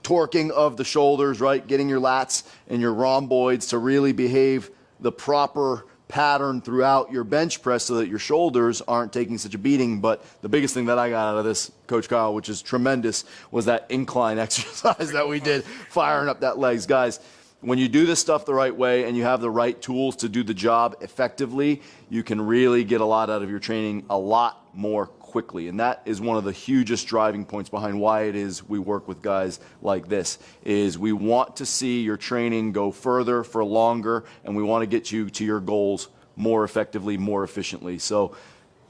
Speaker 1: torquing of the shoulders, right? Getting your lats and your rhomboids to really behave the proper pattern throughout your bench press so that your shoulders aren't taking such a beating. But the biggest thing that I got out of this, Coach Kyle, which is tremendous, was that incline exercise that we did, firing up that legs. Guys, when you do this stuff the right way and you have the right tools to do the job effectively, you can really get a lot out of your training a lot more quickly. And that is one of the hugest driving points behind why it is we work with guys like this, is we want to see your training go further for longer, and we want to get you to your goals more effectively, more efficiently. So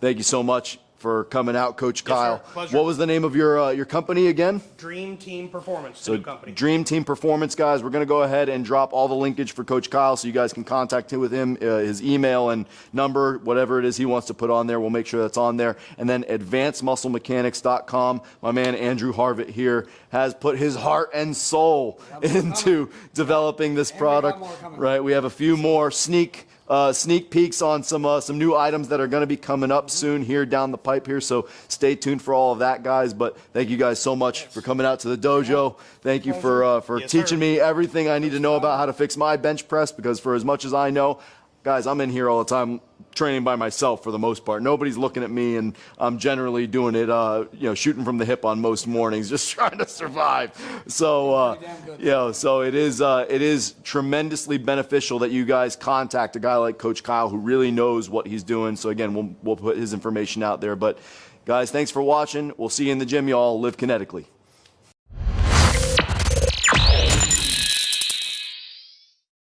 Speaker 1: thank you so much for coming out, Coach Kyle.
Speaker 2: Pleasure.
Speaker 1: What was the name of your company again?
Speaker 2: Dream Team Performance,
Speaker 1: So
Speaker 2: the new company.
Speaker 1: Dream Team Performance, guys. We're going to go ahead and drop all the linkage for Coach Kyle so you guys can contact him with him, his email and number, whatever it is he wants to put on there. We'll make sure that's on there. And then advancedmusclemechanics.com. My man Andrew Harvot here has put his heart and soul into developing this product. Right? We have a few more sneak peeks on some new items that are going to be coming up soon here down the pipe here, so stay tuned for all of that, guys. But thank you guys so much for coming out to the dojo. Thank you for teaching me everything I need to know about how to fix my bench press, because for as much as I know, guys, I'm in here all the time training by myself for the most part. Nobody's looking at me, and I'm generally doing it, shooting from the hip on most mornings, just trying to survive. So, so it is tremendously beneficial that you guys contact a guy like Coach Kyle who really knows what he's doing. So again, we'll put his information out there. But guys, thanks for watching. We'll see you in the gym, y'all. Live kinetically.